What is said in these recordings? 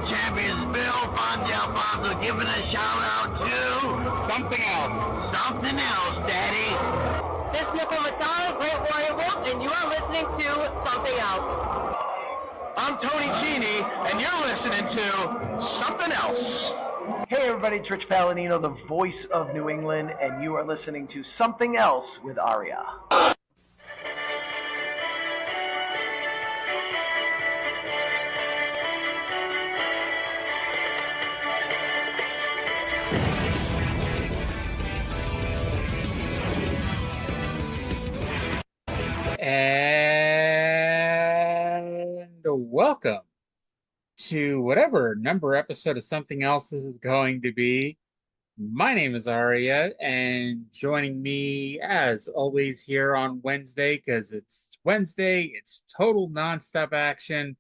Heavyweight Champions Bill Fonzie Alfonso giving a shout out to Something else. something else, Daddy. This is Nicole Matara, Great Warrior Wolf, and you are listening to Something Else. I'm Tony Cini, and you're listening to Something Else. Hey everybody, it's Rich Palladino, the voice of New England, and you are listening to Something Else with Arya. And welcome to whatever number episode of Something Else this is going to be. My name is Arya, and joining me, as always, here on Wednesday, because it's Wednesday, it's Total Nonstop Action,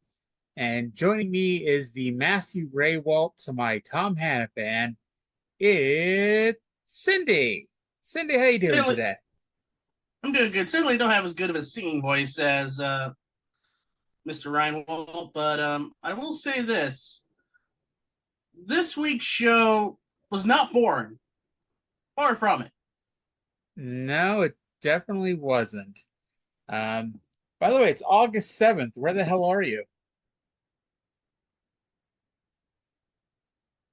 and joining me is the Matthew Raywalt to my Tom Hannafan. It's Cyndi. Cyndi, how you doing today? I'm doing good. Certainly don't have as good of a singing voice as Mr. Reinwald, but I will say this. This week's show was not boring. Far from it. No, it definitely wasn't. By the way, it's August 7th. Where the hell are you?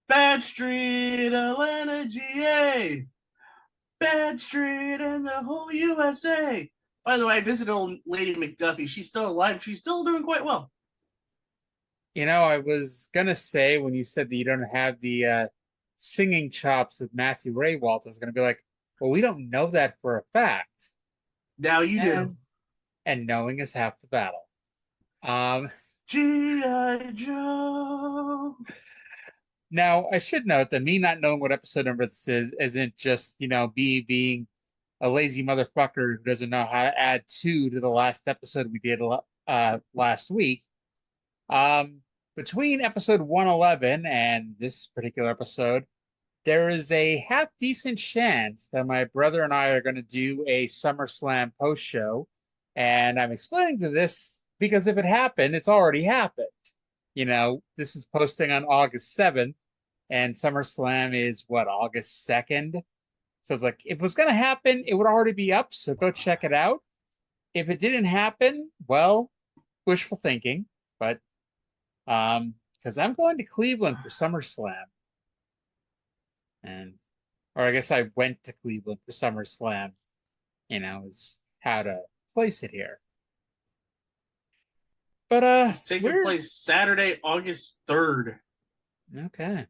Bad Street, Atlanta, GA. Bad Street and the whole USA. By the way, I visited old Lady McDuffie. She's still alive. She's still doing quite well. You know, I was going to say when you said that you don't have the singing chops of Matthew Raywalt, I was going to be like, well, we don't know that for a fact. Now you do. And knowing is half the battle. G.I. Joe. Now, I should note that me not knowing what episode number this is isn't just, you know, me being a lazy motherfucker who doesn't know how to add two to the last episode we did last week. Between episode 111 and this particular episode, there is a half-decent chance that my brother and I are going to do a SummerSlam post-show. And I'm explaining to this because if it happened, it's already happened. You know, this is posting on August 7th, and SummerSlam is, what, August 2nd? So it's like, if it was going to happen, it would already be up, so go check it out. If it didn't happen, well, wishful thinking, but, because I'm going to Cleveland for SummerSlam. Or I guess I went to Cleveland for SummerSlam, you know, is how to place it here. But it's taking place Saturday, August 3rd. Okay.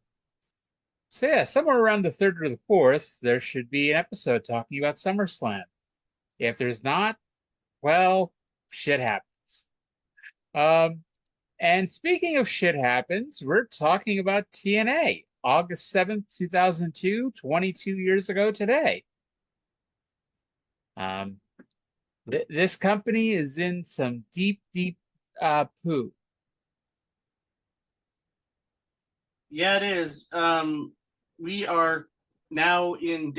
So yeah, somewhere around the 3rd or the 4th, there should be an episode talking about SummerSlam. If there's not, well, shit happens. And speaking of shit happens, we're talking about TNA, August 7th, 2002, 22 years ago today. This company is in some deep poo. Yeah, it is. We are now in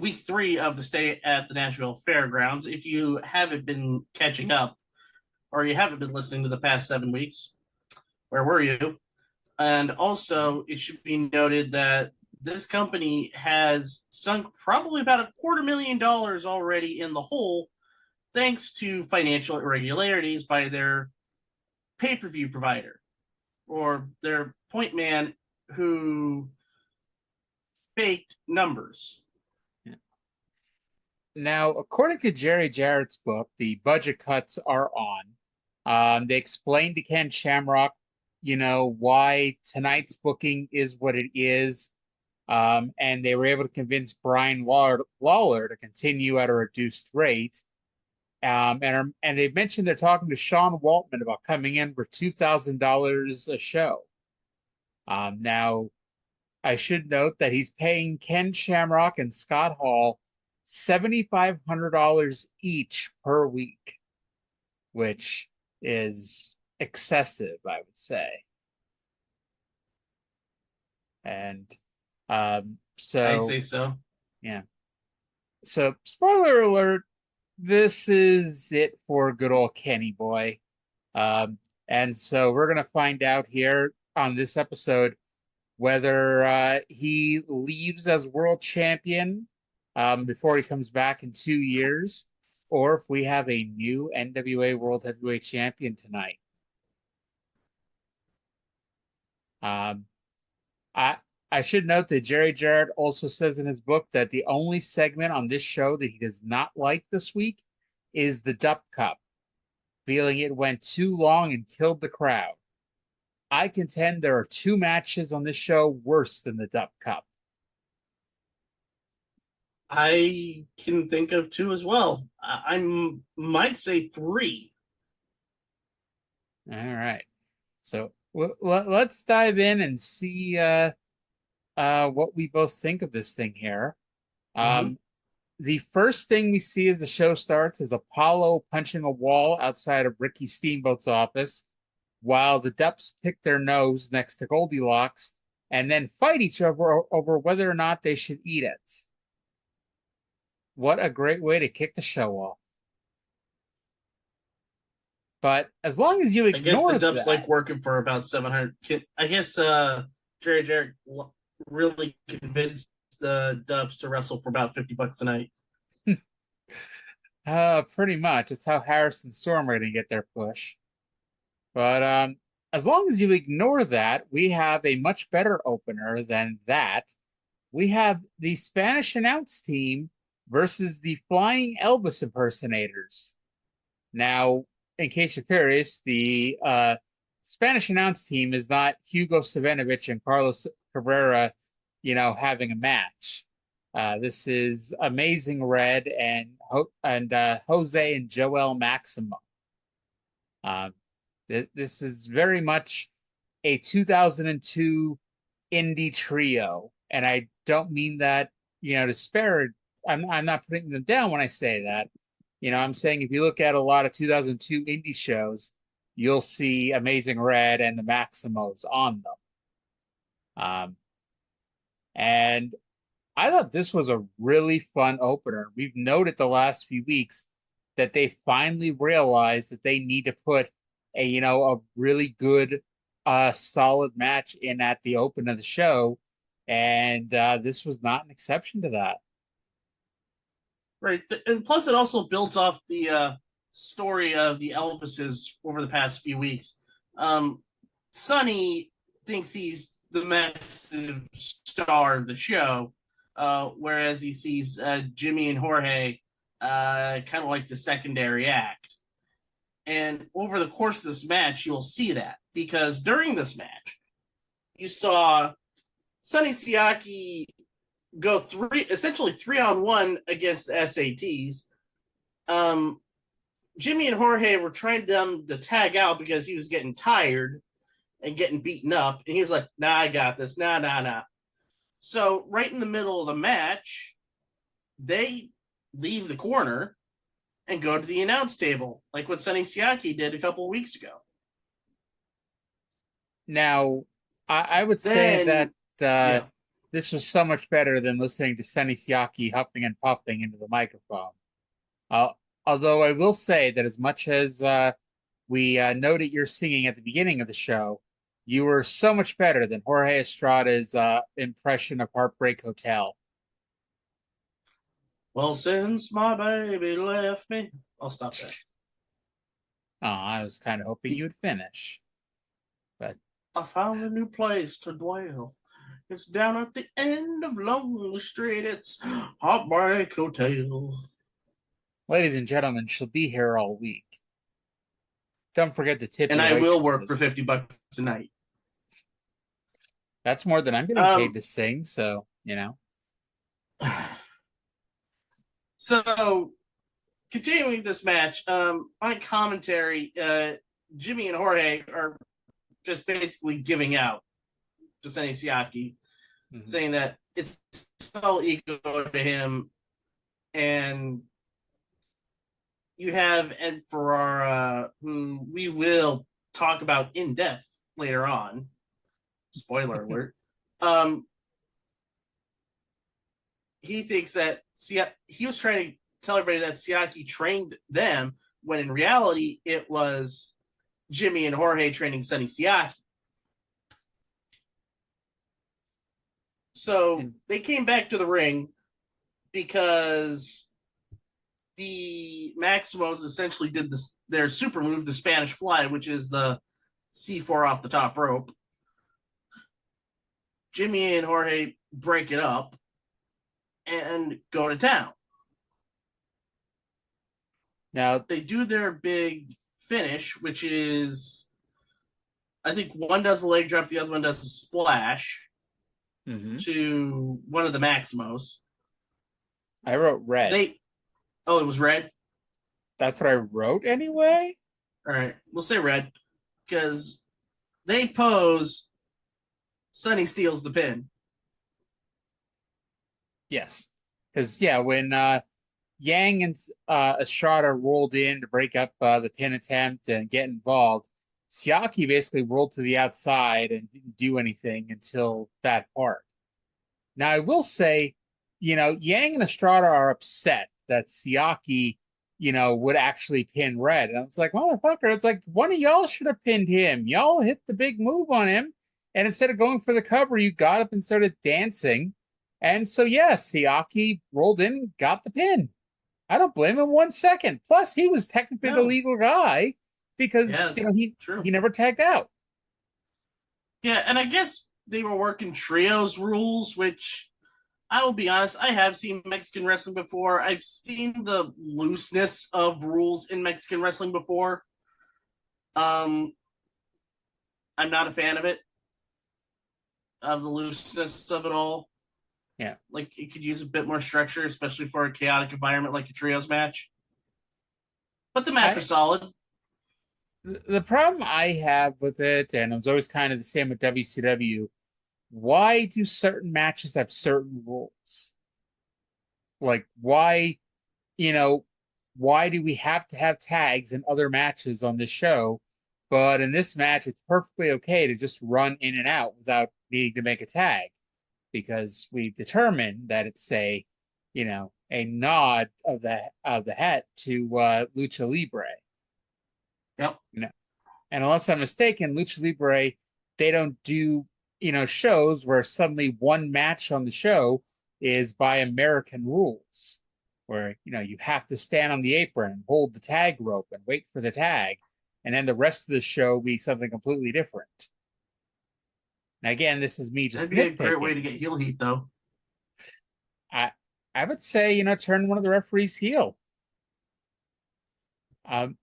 week 3 of the stay at the Nashville Fairgrounds. If you haven't been catching up, or you haven't been listening to the past 7 weeks, where were you? And also, it should be noted that this company has sunk probably about $250,000 already in the hole, thanks to financial irregularities by their pay-per-view provider, or their point man who faked numbers. Yeah. Now, according to Jerry Jarrett's book, the budget cuts are on. They explained to Ken Shamrock, you know, why tonight's booking is what it is. And they were able to convince Brian Lawler to continue at a reduced rate. And they've mentioned they're talking to Sean Waltman about coming in for $2,000 a show. Now, I should note that he's paying Ken Shamrock and Scott Hall $7,500 each per week, which is excessive, I would say. And so I'd say so. Yeah. So, spoiler alert, this is it for good old Kenny boy. And so we're going to find out here on this episode whether he leaves as world champion before he comes back in 2 years, or if we have a new NWA World Heavyweight Champion tonight. I should note that Jerry Jarrett also says in his book that the only segment on this show that he does not like this week is the Dupp Cup, feeling it went too long and killed the crowd. I contend there are 2 matches on this show worse than the Dupp Cup. I can think of 2 as well. I might say 3. All right. So let's dive in and see what we both think of this thing here. The first thing we see as the show starts is Apollo punching a wall outside of Ricky Steamboat's office, while the Dupps pick their nose next to Goldilocks and then fight each other over whether or not they should eat it. What a great way to kick the show off. But as long as you ignore I guess the Dupps that, like working for about 700. I guess Jerry Jarrett really convinced the Dupps to wrestle for about $50 a night. Pretty much. It's how Harrison Storm are going to get their push. But as long as you ignore that, we have a much better opener than that. We have the Spanish announce team versus the Flying Elvis impersonators. Now, in case you're curious, the Spanish announce team is not Hugo Savinovich and Carlos Cabrera, having a match. This is Amazing Red and Jose and Joel Maximo. This is very much a 2002 indie trio, and I don't mean that to disparage. I'm not putting them down when I say that. I'm saying if you look at a lot of 2002 indie shows, you'll see Amazing Red and the Maximos on them. And I thought this was a really fun opener. We've noted the last few weeks that they finally realized that they need to put a really good, solid match in at the open of the show, and this was not an exception to that. Right, and plus it also builds off the story of the Elvises over the past few weeks. Sonny thinks he's the massive star of the show, whereas he sees Jimmy and Jorge kind of like the secondary act. And over the course of this match, you'll see that, because during this match, you saw Sonny Siaki go essentially 3-on-1 against the SATs. Jimmy and Jorge were trying to tag out because he was getting tired and getting beaten up. And he was like, nah, I got this. Nah. So right in the middle of the match, they leave the corner and go to the announce table, like what Sonny Siaki did a couple of weeks ago. Now, I would say that this was so much better than listening to Sonny Siaki huffing and puffing into the microphone. Although I will say that as much as we noted your singing at the beginning of the show, you were so much better than Jorge Estrada's impression of Heartbreak Hotel. Well, since my baby left me, I'll stop there. Oh, I was kind of hoping you'd finish. But I found a new place to dwell. It's down at the end of Lonely Street. It's Heartbreak Hotel. Ladies and gentlemen, she'll be here all week. Don't forget the tip. And I will work for $50 a night. That's more than I'm getting paid to sing, so, So, continuing this match, on commentary, Jimmy and Jorge are just basically giving out to Sonny Siaki, saying that it's all ego to him. And you have Ed Ferrara, who we will talk about in depth later on. Spoiler alert. He thinks that he was trying to tell everybody that Siaki trained them, when in reality it was Jimmy and Jorge training Sonny Siaki. So they came back to the ring because the Maximos essentially did their super move, the Spanish Fly, which is the C4 off the top rope. Jimmy and Jorge break it up and go to town. Now they do their big finish, which is, I think one does a leg drop, the other one does a splash to one of the Maximos. I wrote red. It was red? That's what I wrote anyway? All right, we'll say red because they pose. Sonny steals the pin. Yes. Because, when Yang and Estrada rolled in to break up the pin attempt and get involved, Siaki basically rolled to the outside and didn't do anything until that part. Now, I will say, Yang and Estrada are upset that Siaki, would actually pin Red. And I was like, motherfucker, it's like one of y'all should have pinned him. Y'all hit the big move on him. And instead of going for the cover, you got up and started dancing. And so, Siaki rolled in and got the pin. I don't blame him 1 second. Plus, he was technically the legal guy because he never tagged out. Yeah, and I guess they were working trios rules, which I will be honest, I have seen Mexican wrestling before. I've seen the looseness of rules in Mexican wrestling before. I'm not a fan of it, of the looseness of it all. Yeah. Like, it could use a bit more structure, especially for a chaotic environment like a trios match. But the match was solid. The problem I have with it, and it was always kind of the same with WCW, why do certain matches have certain rules? Like, why do we have to have tags in other matches on this show? But in this match, it's perfectly okay to just run in and out without needing to make a tag. Because we've determined that it's a nod of the hat to Lucha Libre. Yep. And unless I'm mistaken, Lucha Libre, they don't do shows where suddenly one match on the show is by American rules, where you have to stand on the apron and hold the tag rope and wait for the tag, and then the rest of the show be something completely different. Now, again, this is me just That'd be a great way to get heel heat, though. I would say, turn one of the referees heel. I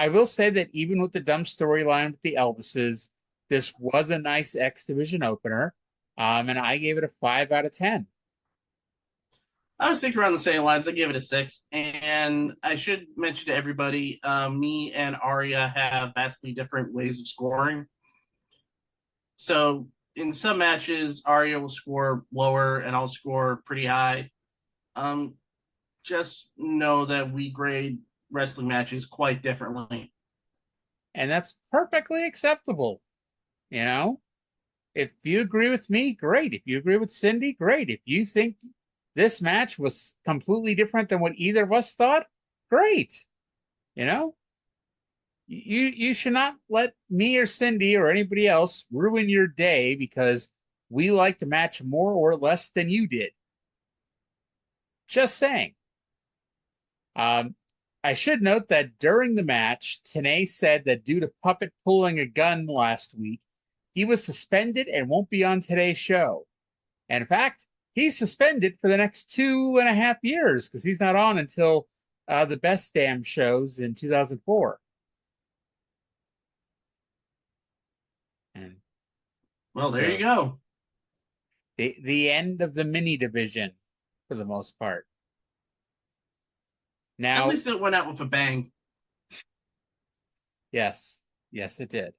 will say that even with the dumb storyline with the Elvises, this was a nice X Division opener, and I gave it a 5 out of 10. I was thinking around the same lines. I gave it a 6. And I should mention to everybody, me and Arya have vastly different ways of scoring. So in some matches, Arya will score lower and I'll score pretty high. Just know that we grade wrestling matches quite differently. And that's perfectly acceptable. If you agree with me, great. If you agree with Cyndi, great. If you think this match was completely different than what either of us thought, great. You should not let me or Cyndi or anybody else ruin your day because we liked a match more or less than you did. Just saying. I should note that during the match, Tenay said that due to Puppet pulling a gun last week, he was suspended and won't be on today's show. And in fact, he's suspended for the next 2.5 years because he's not on until the Best Damn shows in 2004. And there you go. The end of the mini division for the most part. Now, at least it went out with a bang. Yes, it did.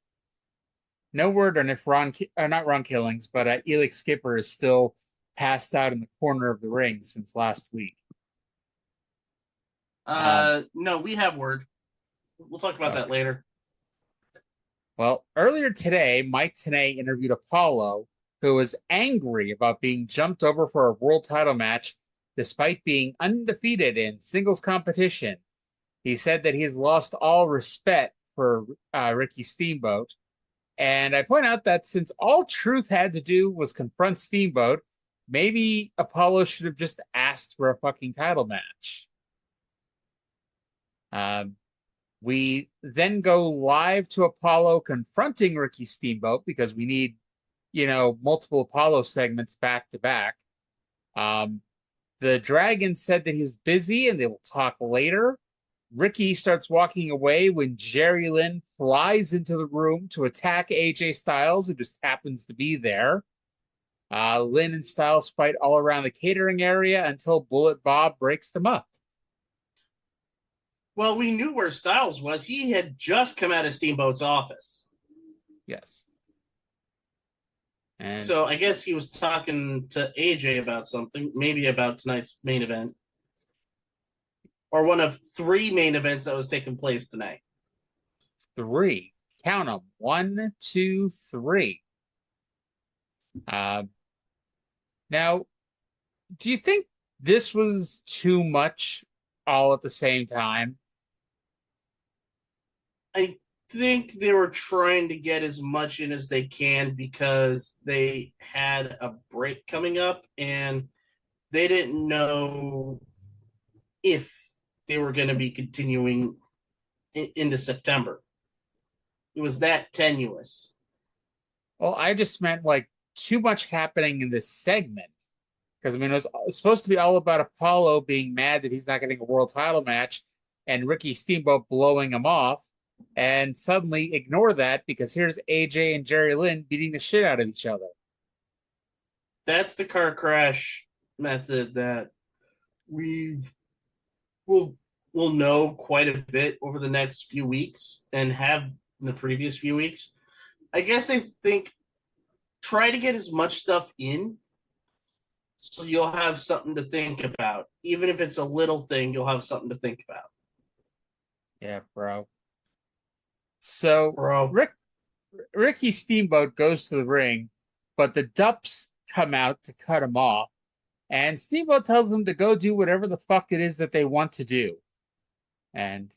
No word on if not Ron Killings, but Elix Skipper is still passed out in the corner of the ring since last week. No, we have word. We'll talk about that later. Well, earlier today, Mike Tenay interviewed Apollo, who was angry about being jumped over for a world title match despite being undefeated in singles competition. He said that he has lost all respect for Ricky Steamboat. And I point out that since all Truth had to do was confront Steamboat, maybe Apollo should have just asked for a fucking title match. We then go live to Apollo confronting Ricky Steamboat because we need, multiple Apollo segments back to back. The Dragon said that he was busy and they will talk later. Ricky starts walking away when Jerry Lynn flies into the room to attack AJ Styles, who just happens to be there. Lynn and Styles fight all around the catering area until Bullet Bob breaks them up. Well, we knew where Styles was. He had just come out of Steamboat's office. Yes. And so I guess he was talking to AJ about something, maybe about tonight's main event. Or one of 3 main events that was taking place tonight. 3. Count them. 1, 2, 3. Now, do you think this was too much all at the same time? I think they were trying to get as much in as they can because they had a break coming up and they didn't know if they were going to be continuing into September. It was that tenuous. Well, I just meant like too much happening in this segment. Because, it was supposed to be all about Apollo being mad that he's not getting a world title match and Ricky Steamboat blowing him off. And suddenly ignore that because here's AJ and Jerry Lynn beating the shit out of each other. That's the car crash method that we'll know quite a bit over the next few weeks and have in the previous few weeks. I guess I think try to get as much stuff in so you'll have something to think about. Even if it's a little thing, you'll have something to think about. Yeah, bro. So Ricky Steamboat goes to the ring, but the Dupps come out to cut him off. And Steamboat tells them to go do whatever the fuck it is that they want to do. And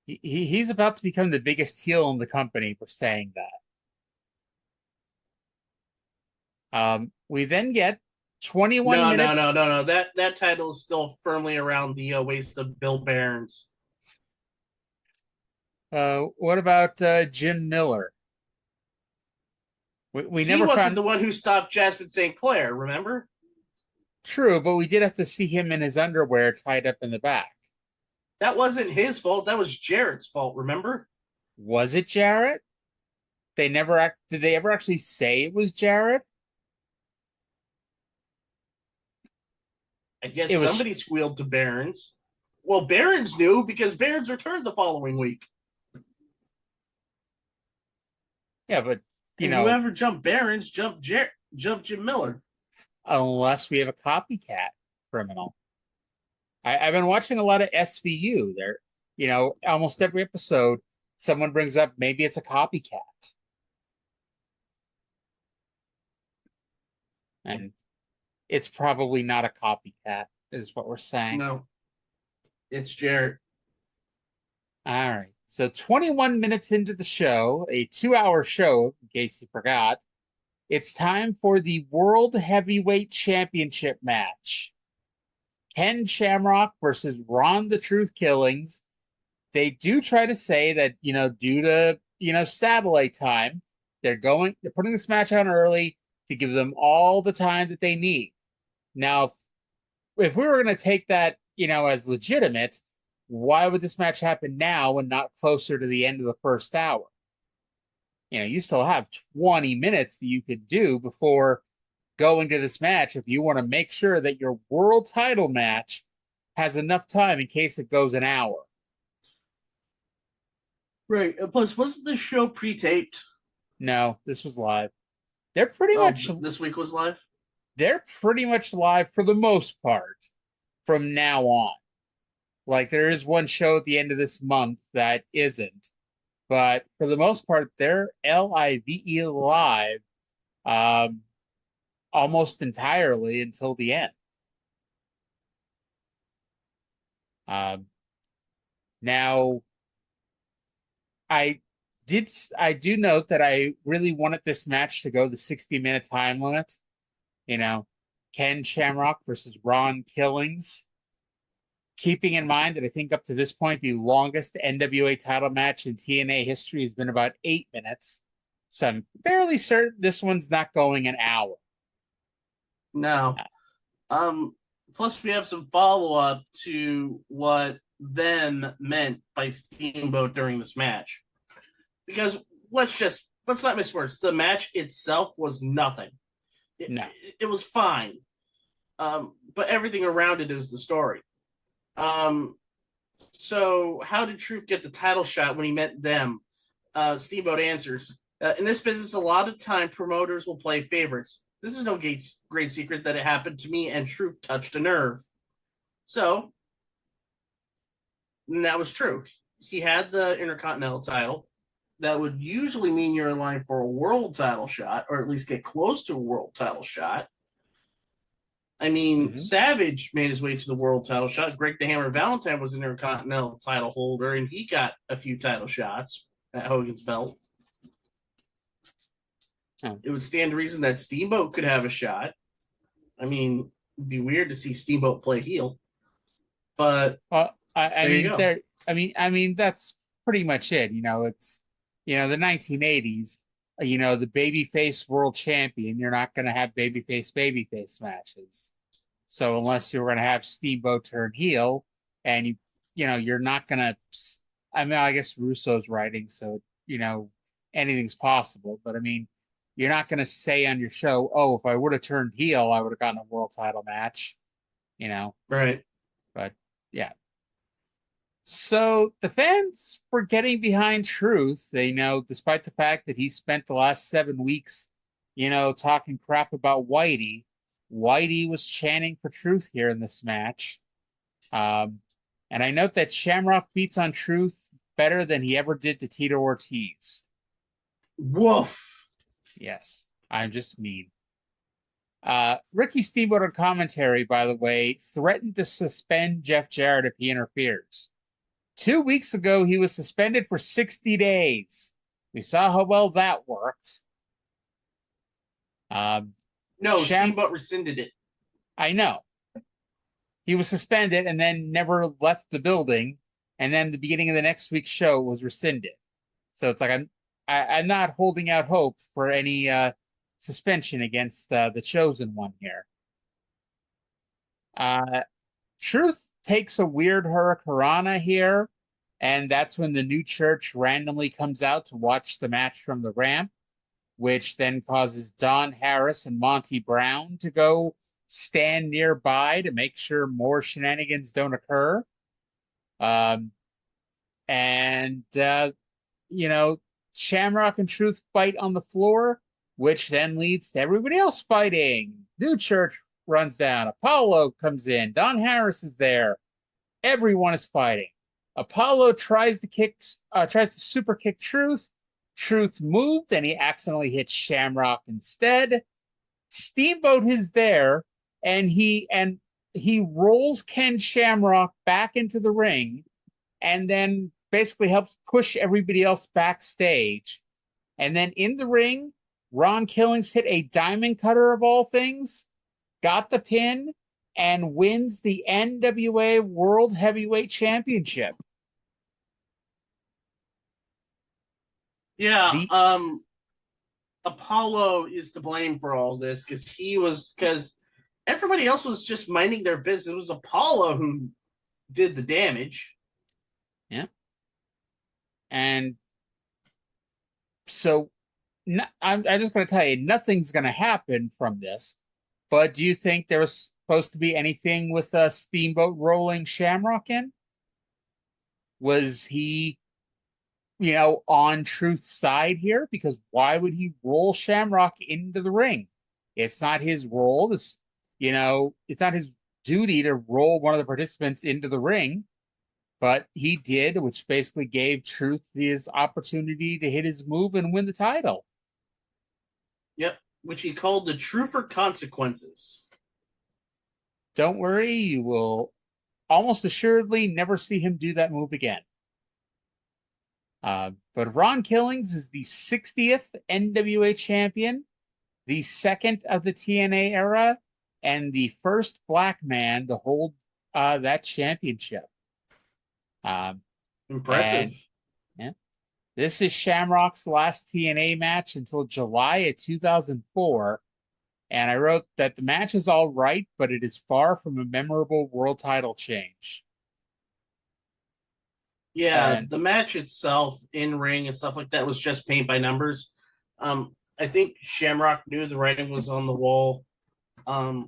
he's about to become the biggest heel in the company for saying that. We then get 21 minutes. No. That title is still firmly around the waist of Bill Barnes. What about Jim Miller? We he never wasn't the one who stopped Jasmine St. Clair, remember? True, but we did have to see him in his underwear tied up in the back. That wasn't his fault. That was Jarrett's fault, remember? Was it Jarrett? Did they ever actually say it was Jarrett? I guess somebody squealed to Barons. Well, Barons knew because Barons returned the following week. Yeah, but whoever jumped Barons jumped Jim Miller. Unless we have a copycat criminal. I've been watching a lot of SVU. There, almost every episode, someone brings up maybe it's a copycat. And it's probably not a copycat, is what we're saying. No, it's Jarrett. All right. So 21 minutes into the show, a 2-hour show, in case you forgot, it's time for the World Heavyweight Championship match. Ken Shamrock versus Ron the Truth Killings. They do try to say that, due to, satellite time, they're putting this match on early to give them all the time that they need. Now, if we were going to take that, as legitimate, why would this match happen now and not closer to the end of the first hour? You still have 20 minutes that you could do before going to this match if you want to make sure that your world title match has enough time in case it goes an hour. Right. Plus, wasn't the show pre-taped? No, this was live. They're pretty much... This week was live? They're pretty much live for the most part from now on. Like, there is one show at the end of this month that isn't. But for the most part, they're LIVE live almost entirely until the end. Now, I do note that I really wanted this match to go the 60-minute time limit. Ken Shamrock versus Ron Killings. Keeping in mind that I think up to this point, the longest NWA title match in TNA history has been about 8 minutes. So I'm fairly certain this one's not going an hour. No. Plus, we have some follow-up to what them meant by Steamboat during this match. Because let's not miss words. The match itself was nothing. It was fine. But everything around it is the story. So how did Truth get the title shot when he met them? Steamboat answers, in this business, a lot of time promoters will play favorites. This is no great secret that it happened to me, and Truth touched a nerve. So, and that was true. He had the Intercontinental title. That would usually mean you're in line for a world title shot, or at least get close to a world title shot. I mean, Savage made his way to the world title shot. Greg the Hammer Valentine was an Intercontinental title holder, and he got a few title shots at Hogan's belt. It would stand to reason that Steamboat could have a shot. I mean, it'd be weird to see Steamboat play heel, but I mean, that's pretty much it. It's the 1980s. The babyface world champion. You're not going to have babyface matches. So unless you're going to have Steamboat turn heel, and you're not going to. I mean, I guess Russo's writing, so anything's possible. But I mean, you're not going to say on your show, "Oh, if I would have turned heel, I would have gotten a world title match." Right. But yeah. So the fans were getting behind Truth. They despite the fact that he spent the last 7 weeks, talking crap about Whitey. Whitey was chanting for Truth here in this match. And I note that Shamrock beats on Truth better than he ever did to Tito Ortiz. Woof. Yes, I'm just mean. Ricky Steamboat on commentary, by the way, threatened to suspend Jeff Jarrett if he interferes. 2 weeks ago, he was suspended for 60 days. We saw how well that worked. Steamboat rescinded it. I know. He was suspended and then never left the building, and then the beginning of the next week's show was rescinded. So it's like I'm not holding out hope for any suspension against the chosen one here. Truth takes a weird hurricanrana here, and that's when the new church randomly comes out to watch the match from the ramp, which then causes Don Harris and Monty Brown to go stand nearby to make sure more shenanigans don't occur. Shamrock and Truth fight on the floor, which then leads to everybody else fighting. New church runs down. Apollo comes in. Don Harris is there. Everyone is fighting. Apollo tries to super kick Truth. Truth moved, and he accidentally hits Shamrock instead. Steamboat is there, and he rolls Ken Shamrock back into the ring, and then basically helps push everybody else backstage. And then in the ring, Ron Killings hit a diamond cutter of all things, got the pin, and wins the NWA World Heavyweight Championship. Yeah, Apollo is to blame for all this because everybody else was just minding their business. It was Apollo who did the damage. Yeah. And so I'm just going to tell you, nothing's going to happen from this. But do you think there was supposed to be anything with Steamboat rolling Shamrock in? Was he, on Truth's side here? Because why would he roll Shamrock into the ring? It's not his role. It's not his duty to roll one of the participants into the ring. But he did, which basically gave Truth his opportunity to hit his move and win the title. Yep, which he called the Truth or Consequences. Don't worry, you will almost assuredly never see him do that move again. But Ron Killings is the 60th NWA champion, the second of the TNA era, and the first black man to hold that championship. Impressive. And, yeah, this is Shamrock's last TNA match until July of 2004. And I wrote that the match is all right, but it is far from a memorable world title change. Yeah, And the match itself, in ring and stuff like that, was just paint by numbers. I think Shamrock knew the writing was on the wall. And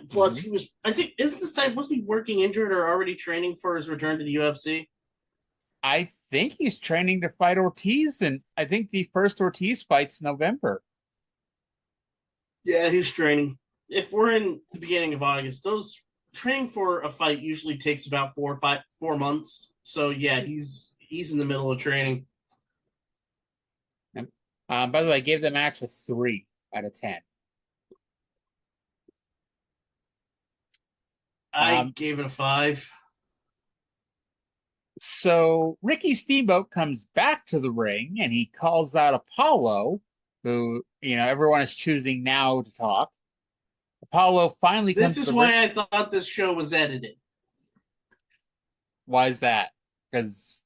plus, he was, I think, isn't this time, wasn't he working injured or already training for his return to the UFC? I think he's training to fight Ortiz, and I think the first Ortiz fight's November. Yeah, he's training. If we're in the beginning of August, those training for a fight usually takes about 4 months. So yeah, he's in the middle of training. By the way, I gave the match a 3 out of 10. I gave it a 5. So Ricky Steamboat comes back to the ring and he calls out Apollo, who, everyone is choosing now to talk. Apollo finally comes to This the is why ring. I thought this show was edited. Why is that? Because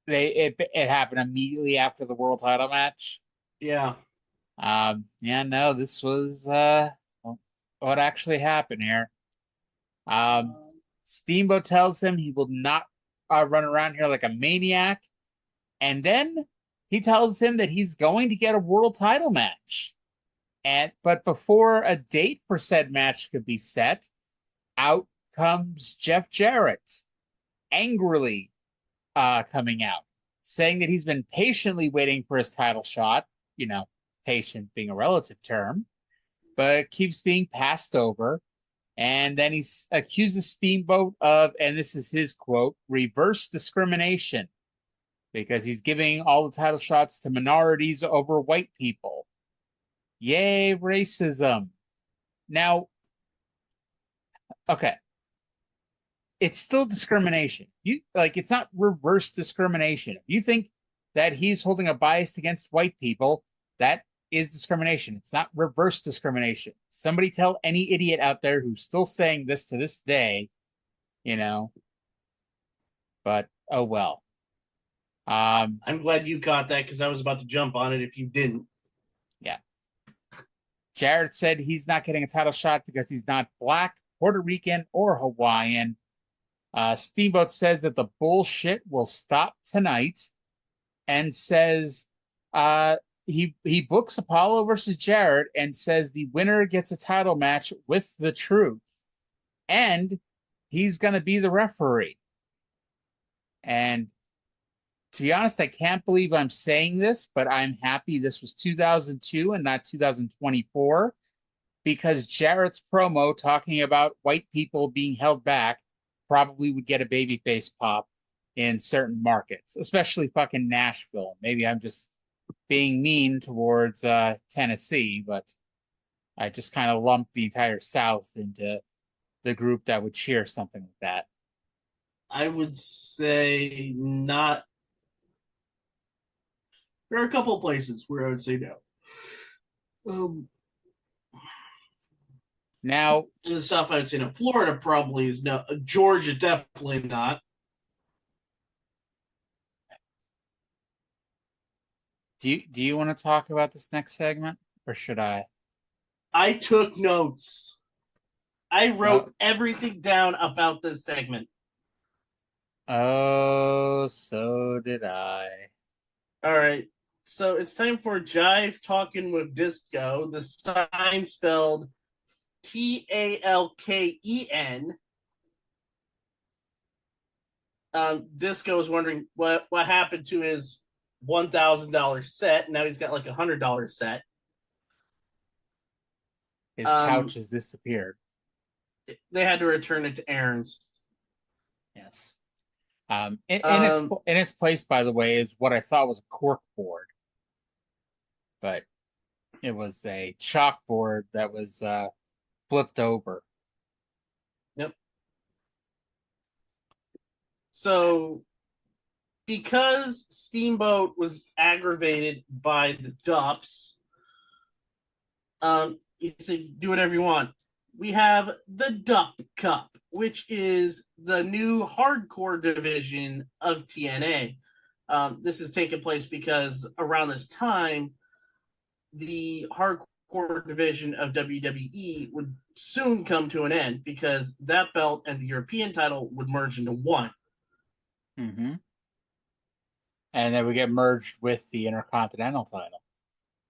it happened immediately after the world title match. Yeah. No, this was what actually happened here. Steamboat tells him he will not run around here like a maniac, and then he tells him that he's going to get a world title match. But before a date for said match could be set, out comes Jeff Jarrett, angrily coming out, saying that he's been patiently waiting for his title shot, patient being a relative term, but keeps being passed over. And then he accuses Steamboat of, and this is his quote, reverse discrimination, because he's giving all the title shots to minorities over white people. Yay, racism. Now, okay, it's still discrimination. It's not reverse discrimination. If you think that he's holding a bias against white people, that is discrimination. It's not reverse discrimination. Somebody tell any idiot out there who's still saying this to this day, but oh well. I'm glad you caught that because I was about to jump on it if you didn't. Yeah. Jarrett said he's not getting a title shot because he's not black, Puerto Rican, or Hawaiian. Steamboat says that the bullshit will stop tonight and says he books Apollo versus Jarrett and says the winner gets a title match with the Truth. And he's going to be the referee. And to be honest, I can't believe I'm saying this, but I'm happy this was 2002 and not 2024, because Jarrett's promo talking about white people being held back probably would get a babyface pop in certain markets, especially fucking Nashville. Maybe I'm just being mean towards Tennessee, but I just kind of lumped the entire South into the group that would cheer something like that. I would say not. There are a couple of places where I would say no. Now, in the South, I would say no. Florida probably is no. Georgia definitely not. Do you want to talk about this next segment, or should I? I took notes. I wrote everything down about this segment. Oh, so did I. All right. So it's time for Jive Talking with Disco. The sign spelled Talken. Disco is wondering what happened to his $1,000 set. Now he's got like $100 set. His couch has disappeared. They had to return it to Aaron's. Yes. In its place, by the way, is what I thought was a cork board, but it was a chalkboard that was flipped over. Yep. So, because Steamboat was aggravated by the Dupps, You say do whatever you want. We have the Dupp Cup, which is the new hardcore division of TNA. This is taking place because around this time, the hardcore division of WWE would soon come to an end because that belt and the European title would merge into one. Mm-hmm. And then we get merged with the Intercontinental title.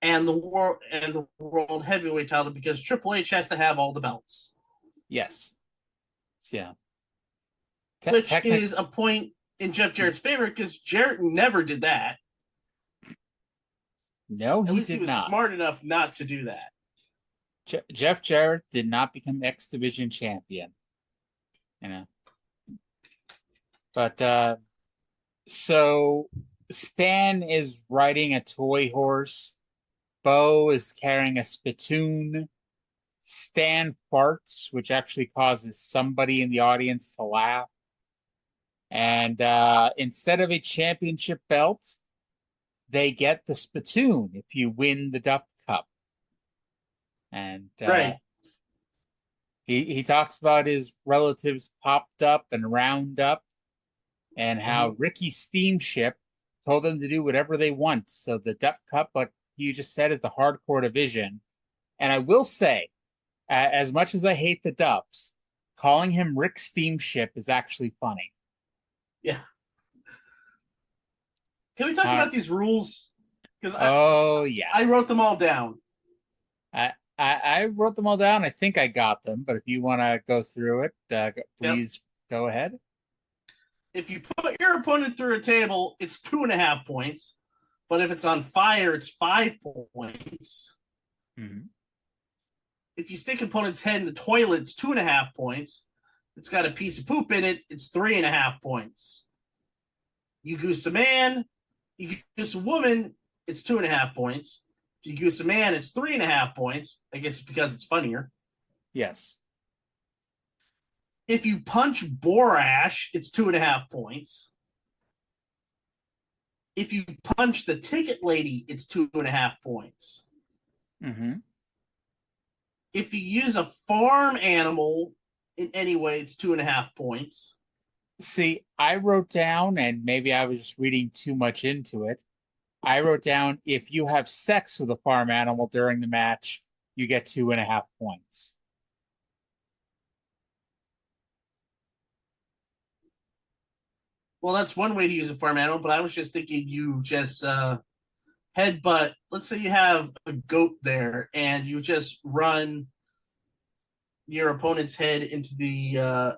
And the World Heavyweight title because Triple H has to have all the belts. Yes. Yeah. Which is a point in Jeff Jarrett's favor because Jarrett never did that. No, he did not. At least he was smart enough not to do that. Jeff Jarrett did not become X Division champion. You know. But so Stan is riding a toy horse. Bo is carrying a spittoon. Stan farts, which actually causes somebody in the audience to laugh. And instead of a championship belt, they get the spittoon if you win the Dupp Cup. And right. He talks about his relatives popped up and round up and how Ricky Steamship told them to do whatever they want. So the Dupp Cup, like you just said, is the hardcore division. And I will say, as much as I hate the Dupps, calling him Rick Steamship is actually funny. Yeah. Can we talk about these rules? Because I wrote them all down. I wrote them all down. I think I got them, but if you want to go through it, please go ahead. If you put your opponent through a table, it's 2.5 points. But if it's on fire, it's 5 points. Mm-hmm. If you stick opponent's head in the toilet, it's 2.5 points. If it's got a piece of poop in it, it's 3.5 points. You goose a man, you goose a woman, it's 2.5 points. If you goose a man, it's 3.5 points. I guess it's because it's funnier. Yes. If you punch Borash, it's 2.5 points. If you punch the ticket lady, it's 2.5 points. Mm-hmm. If you use a farm animal in any way, it's 2.5 points. See, I wrote down, and maybe I was just reading too much into it. I wrote down, if you have sex with a farm animal during the match, you get 2.5 points. Well, that's one way to use a farm animal, but I was just thinking you just headbutt. Let's say you have a goat there, and you just run your opponent's head into the,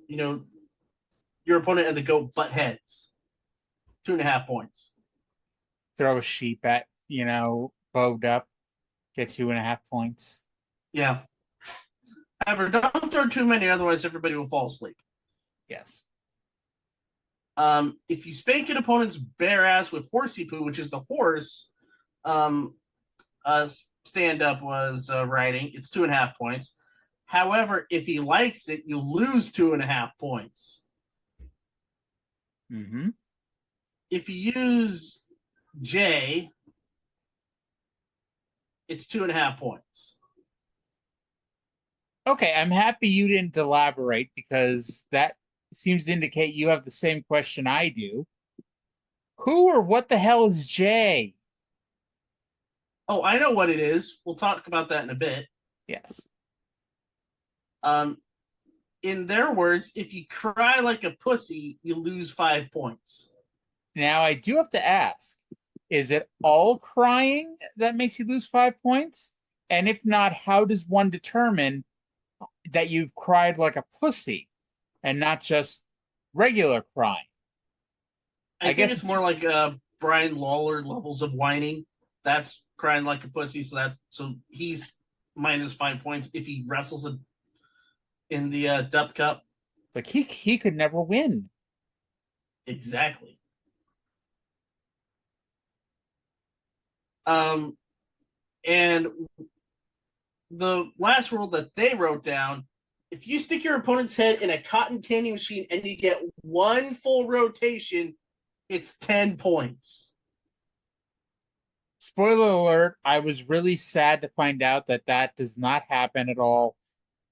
your opponent and the goat butt heads. 2.5 points. Throw a sheep at, bowed up, get 2.5 points. Yeah. However, don't throw too many, otherwise everybody will fall asleep. Yes. If you spank an opponent's bare ass with horsey poo, which is the horse stand-up was riding, it's 2.5 points. However, if he likes it, you lose 2.5 points. Mm-hmm. If you use J, it's 2.5 points. Okay, I'm happy you didn't elaborate because that seems to indicate you have the same question I do. Who or what the hell is Jay? Oh, I know what it is. We'll talk about that in a bit. Yes. In their words, if you cry like a pussy, you lose 5 points. Now, I do have to ask, is it all crying that makes you lose 5 points? And if not, how does one determine that you've cried like a pussy and not just regular crying? I guess it's more like Brian Lawler levels of whining. That's crying like a pussy, so he's minus 5 points if he wrestles in the Dupp Cup. Like he could never win. Exactly. And the last rule that they wrote down, if you stick your opponent's head in a cotton candy machine and you get one full rotation, it's 10 points. spoiler alert, I was really sad to find out that that does not happen at all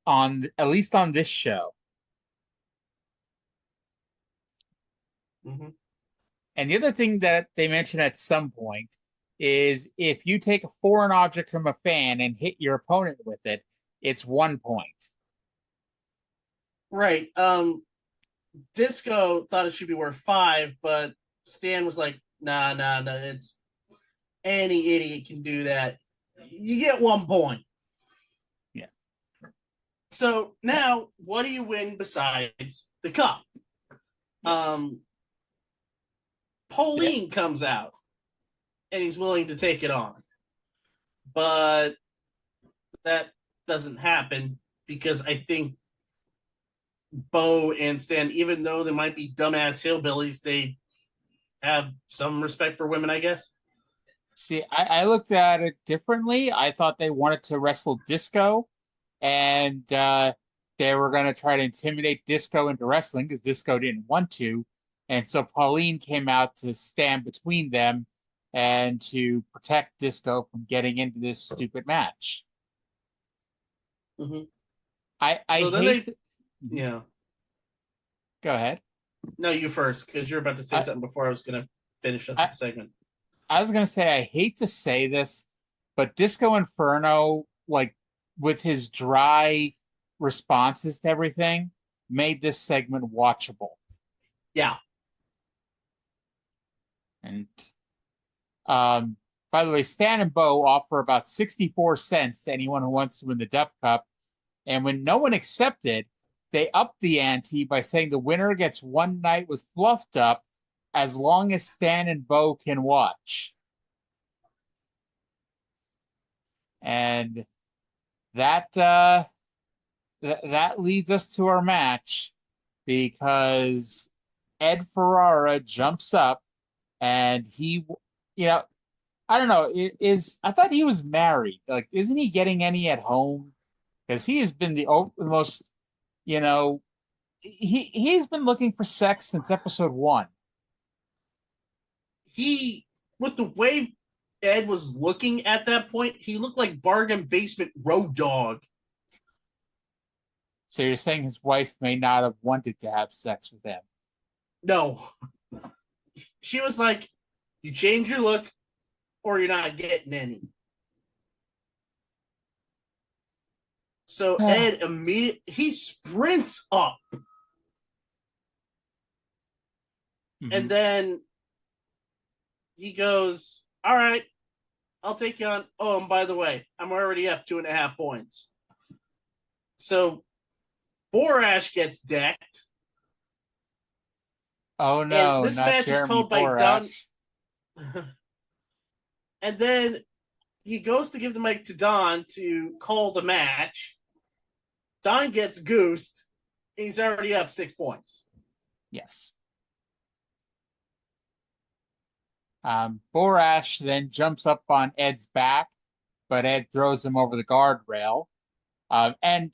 at least on this show. Mm-hmm. And the other thing that they mentioned at some point is if you take a foreign object from a fan and hit your opponent with it, it's 1 point. Right. Disco thought it should be worth 5, but Stan was like, nah, it's any idiot can do that. You get 1 point. Yeah. So now, what do you win besides the cup? Yes. Pauline comes out, and he's willing to take it on. But that doesn't happen because I think Bo and Stan, even though they might be dumbass hillbillies, they have some respect for women, I guess. See, I looked at it differently. I thought they wanted to wrestle Disco, and they were going to try to intimidate Disco into wrestling because Disco didn't want to. And so Pauline came out to stand between them and to protect Disco from getting into this stupid match. Mm-hmm. I so hate yeah. Go ahead. No, you first, because you're about to say something before I was going to finish up the segment. I was going to say, I hate to say this, but Disco Inferno, like, with his dry responses to everything, made this segment watchable. Yeah. And by the way, Stan and Bo offer about 64 cents to anyone who wants to win the Dupp Cup. And when no one accepted, they upped the ante by saying the winner gets one night with Fluff Dupp as long as Stan and Bo can watch. And that that leads us to our match because Ed Ferrara jumps up and he, I don't know, I thought he was married. Like, isn't he getting any at home? Because he has been the most, he's been looking for sex since episode 1. With the way Ed was looking at that point, he looked like bargain basement road dog. So you're saying his wife may not have wanted to have sex with him? No. She was like, you change your look or you're not getting any. So Ed he sprints up. Mm-hmm. And then he goes, all right, I'll take you on. Oh, and by the way, I'm already up 2.5 points. So Borash gets decked. Oh no, and this not match Jeremy is called Borash. by Don. And then he goes to give the mic to Don to call the match. Don gets goosed. And he's already up 6 points. Yes. Borash then jumps up on Ed's back, but Ed throws him over the guardrail. And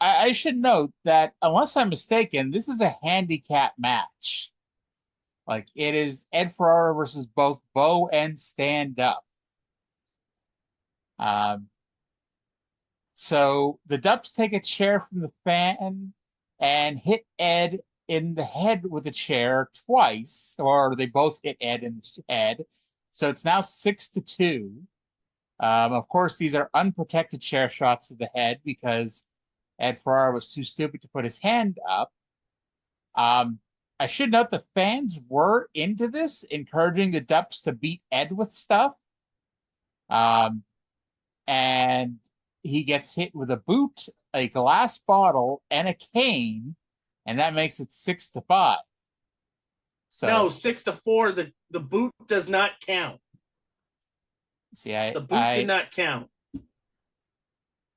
I should note that, unless I'm mistaken, this is a handicap match. Like, it is Ed Ferrara versus both Bo and Stand Up. So the Dupps take a chair from the fan and hit Ed in the head with a chair twice, or they both hit Ed in the head. So it's now 6-2. Of course, these are unprotected chair shots to the head because Ed Ferrara was too stupid to put his hand up. I should note the fans were into this, encouraging the Dupps to beat Ed with stuff. And he gets hit with a boot, a glass bottle, and a cane, and that makes it 6-5. So no, 6-4. The boot does not count. See, the boot did not count.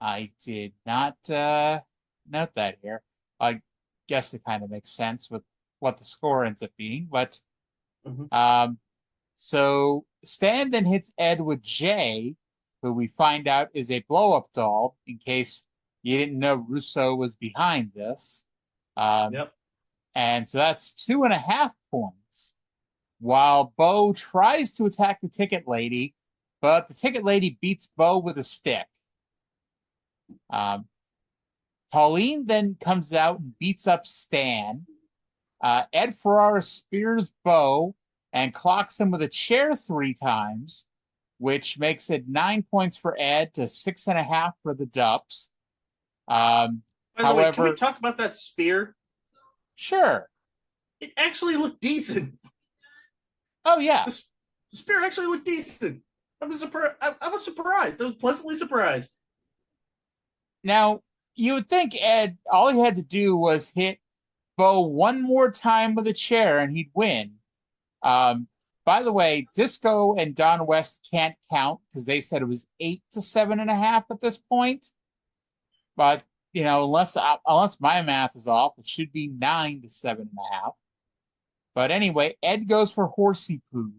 I did not note that here. I guess it kind of makes sense with what the score ends up being, but so Stan then hits Ed with Jay, who we find out is a blow-up doll, in case you didn't know Russo was behind this. Yep. And so that's 2.5 points. While Bo tries to attack the ticket lady, but the ticket lady beats Bo with a stick. Pauline then comes out and beats up Stan. Ed Ferrara spears Bo and clocks him with a chair 3 times, which makes it 9 points for Ed to 6.5 for the Dupps. By the However, way, can we talk about that spear? Sure. It actually looked decent. Oh, yeah. The spear actually looked decent. I was surprised. I was surprised. I was pleasantly surprised. Now, you would think Ed, all he had to do was hit Bo one more time with a chair and he'd win. By the way, Disco and Don West can't count because they said it was 8 to 7.5 at this point. But, unless my math is off, it should be 9 to 7.5. But anyway, Ed goes for horsey poo,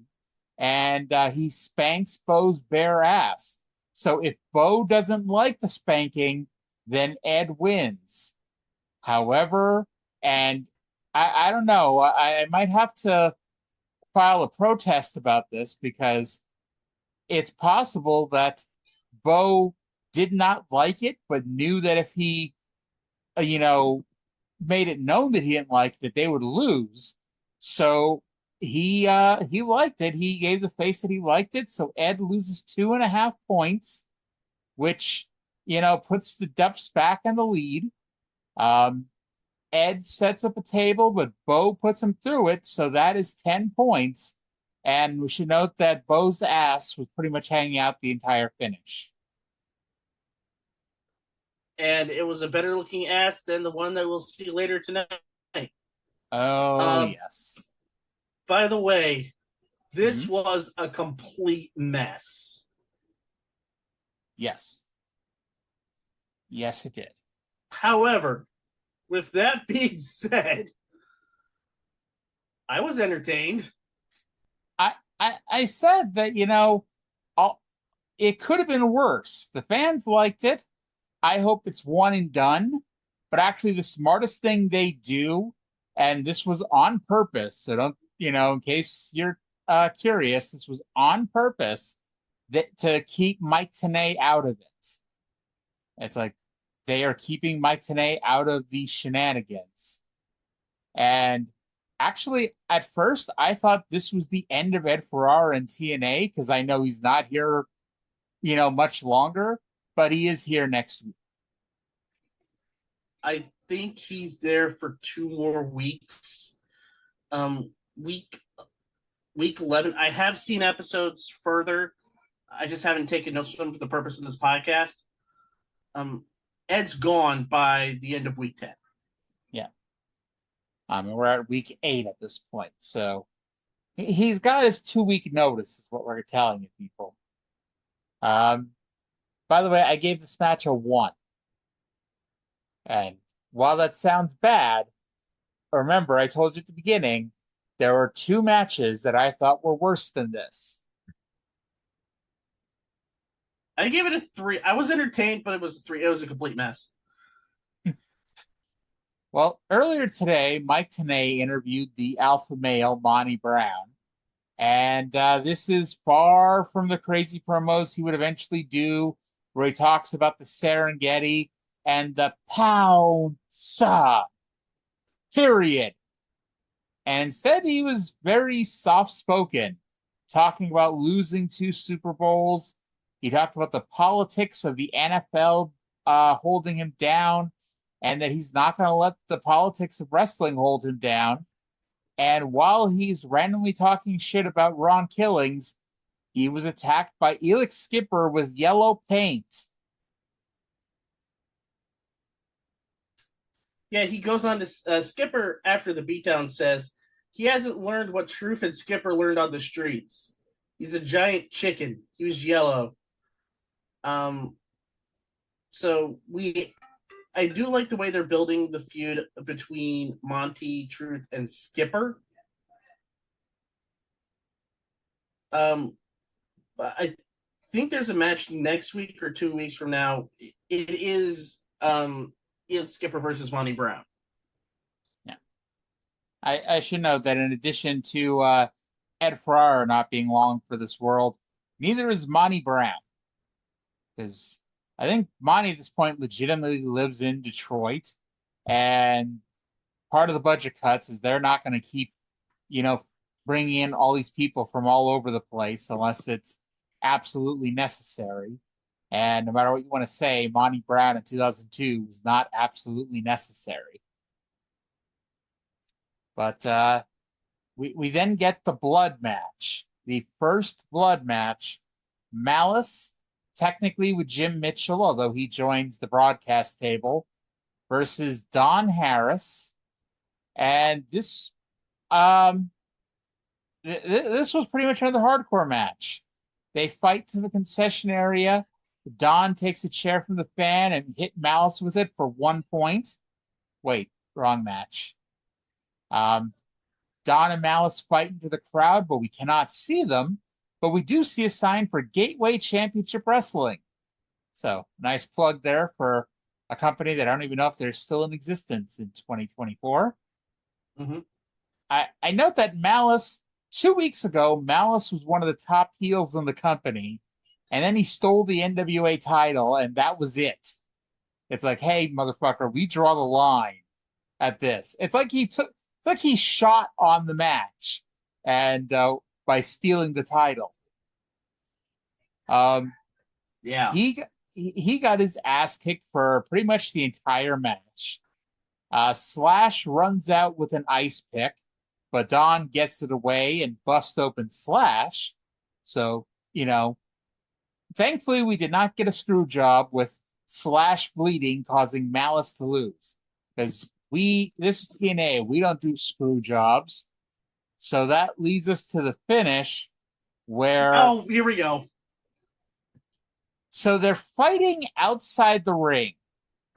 and he spanks Bo's bare ass. So if Bo doesn't like the spanking, then Ed wins. However, and I don't know, I might have to file a protest about this because it's possible that Bo did not like it, but knew that if he, made it known that he didn't like it, that they would lose. So he liked it. He gave the face that he liked it. So Ed loses 2.5 points, which, puts the Dupps back in the lead. Ed sets up a table, but Bo puts him through it. So that is 10 points. And we should note that Bo's ass was pretty much hanging out the entire finish. And it was a better looking ass than the one that we'll see later tonight. Oh, yes. By the way, this was a complete mess. Yes. Yes, it did. However, with that being said, I was entertained. I said that, it could have been worse. The fans liked it. I hope it's one and done. But actually, the smartest thing they do, and this was on purpose, so don't, in case you're curious, this was on purpose to keep Mike Tenay out of it. It's like they are keeping Mike Tenay out of these shenanigans. And actually, at first, I thought this was the end of Ed Ferrara and TNA because I know he's not here, much longer, but he is here next week. I think he's there for 2 more weeks. Week 11. I have seen episodes further. I just haven't taken notes of them for the purpose of this podcast. Ed's gone by the end of week 10. Yeah. And we're at week 8 at this point. So he's got his 2-week notice is what we're telling you, people. By the way, I gave this match a 1. And while that sounds bad, remember, I told you at the beginning, there were 2 matches that I thought were worse than this. I gave it a 3. I was entertained, but it was a 3. It was a complete mess. Well, earlier today, Mike Tenay interviewed the alpha male, Monty Brown. And this is far from the crazy promos he would eventually do, where he talks about the Serengeti and the Pound-Sa, period. And instead, he was very soft-spoken, talking about losing 2 Super Bowls. He talked about the politics of the NFL holding him down, and that he's not going to let the politics of wrestling hold him down. And while he's randomly talking shit about Ron Killings, he was attacked by Elix Skipper with yellow paint. Yeah, he goes on to Skipper after the beatdown says he hasn't learned what Truth and Skipper learned on the streets. He's a giant chicken. He was yellow. So I do like the way they're building the feud between Monty, Truth, and Skipper. I think there's a match next week or 2 weeks from now. It is Ian Skipper versus Monty Brown. Yeah. I should note that in addition to Ed Ferrara not being long for this world, Neither is Monty Brown. Because I think Monty at this point legitimately lives in Detroit. And part of the budget cuts is they're not going to keep, bringing in all these people from all over the place unless it's absolutely necessary. And no matter what you want to say, Monty Brown in 2002 was not absolutely necessary. But we then get the blood match, the first blood match. Malice, technically with Jim Mitchell, although he joins the broadcast table, versus Don Harris. And this this was pretty much another hardcore match. They fight to the concession area. Don takes a chair from the fan and hit Malice with it for 1 point. Wait, wrong match. Don and Malice fight into the crowd, but we cannot see them. But we do see a sign for Gateway Championship Wrestling. So, nice plug there for a company that I don't even know if they're still in existence in 2024. Mm-hmm. I note that Malice, 2 weeks ago, Malice was one of the top heels in the company, and then he stole the NWA title, and that was it. It's like, hey, motherfucker, we draw the line at this. It's like he shot on the match, and by stealing the title. Yeah, he got his ass kicked for pretty much the entire match. Slash runs out with an ice pick, but Don gets it away and busts open Slash. So, thankfully we did not get a screw job with Slash bleeding, causing Malice to lose. Because this is TNA, we don't do screw jobs. So that leads us to the finish where... Oh, here we go. So they're fighting outside the ring.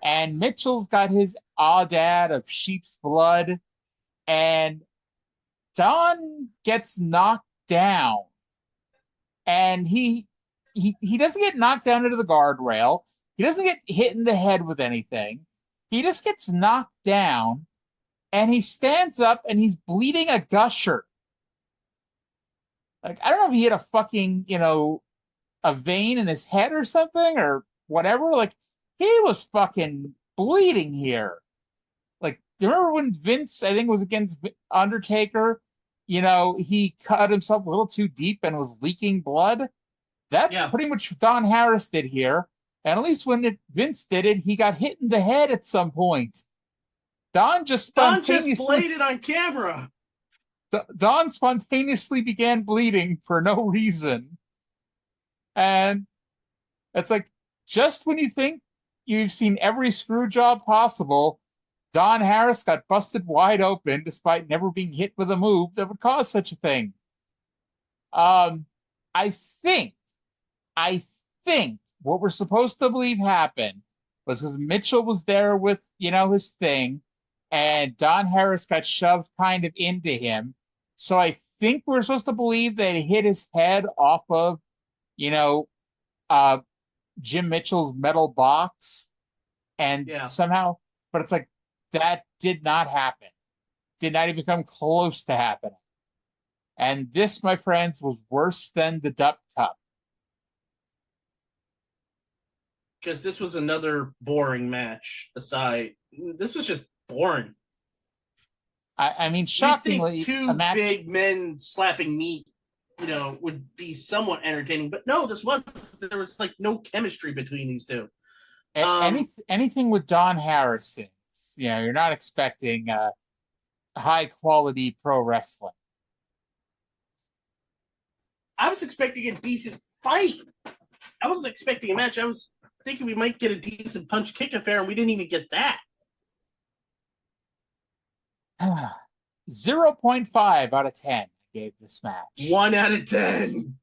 And Mitchell's got his aoudad of sheep's blood. And Don gets knocked down. And he doesn't get knocked down into the guardrail. He doesn't get hit in the head with anything. He just gets knocked down. And he stands up and he's bleeding a gusher. Like, I don't know if he hit a fucking, a vein in his head or something or whatever. Like, he was fucking bleeding here. Like, do you remember when Vince, I think it was against Undertaker, he cut himself a little too deep and was leaking blood? That's pretty much what Don Harris did here. And at least when Vince did it, he got hit in the head at some point. Don just bladed on camera. Don spontaneously began bleeding for no reason. And it's like, just when you think you've seen every screw job possible, Don Harris got busted wide open despite never being hit with a move that would cause such a thing. I think what we're supposed to believe happened was because Mitchell was there with, his thing, and Don Harris got shoved kind of into him. So I think we're supposed to believe that he hit his head off of, Jim Mitchell's metal box. And somehow, but it's like, that did not happen. Did not even come close to happening. And this, my friends, was worse than the Dupp Cup. Because this was another boring match aside. This was just boring. I mean, shockingly, two big men slapping meat, would be somewhat entertaining. But no, this wasn't. There was like no chemistry between these two. Anything with Don Harrison, you're not expecting high quality pro wrestling. I was expecting a decent fight. I wasn't expecting a match. I was thinking we might get a decent punch kick affair, and we didn't even get that. 0.5 out of 10 I gave this match. 1 out of 10.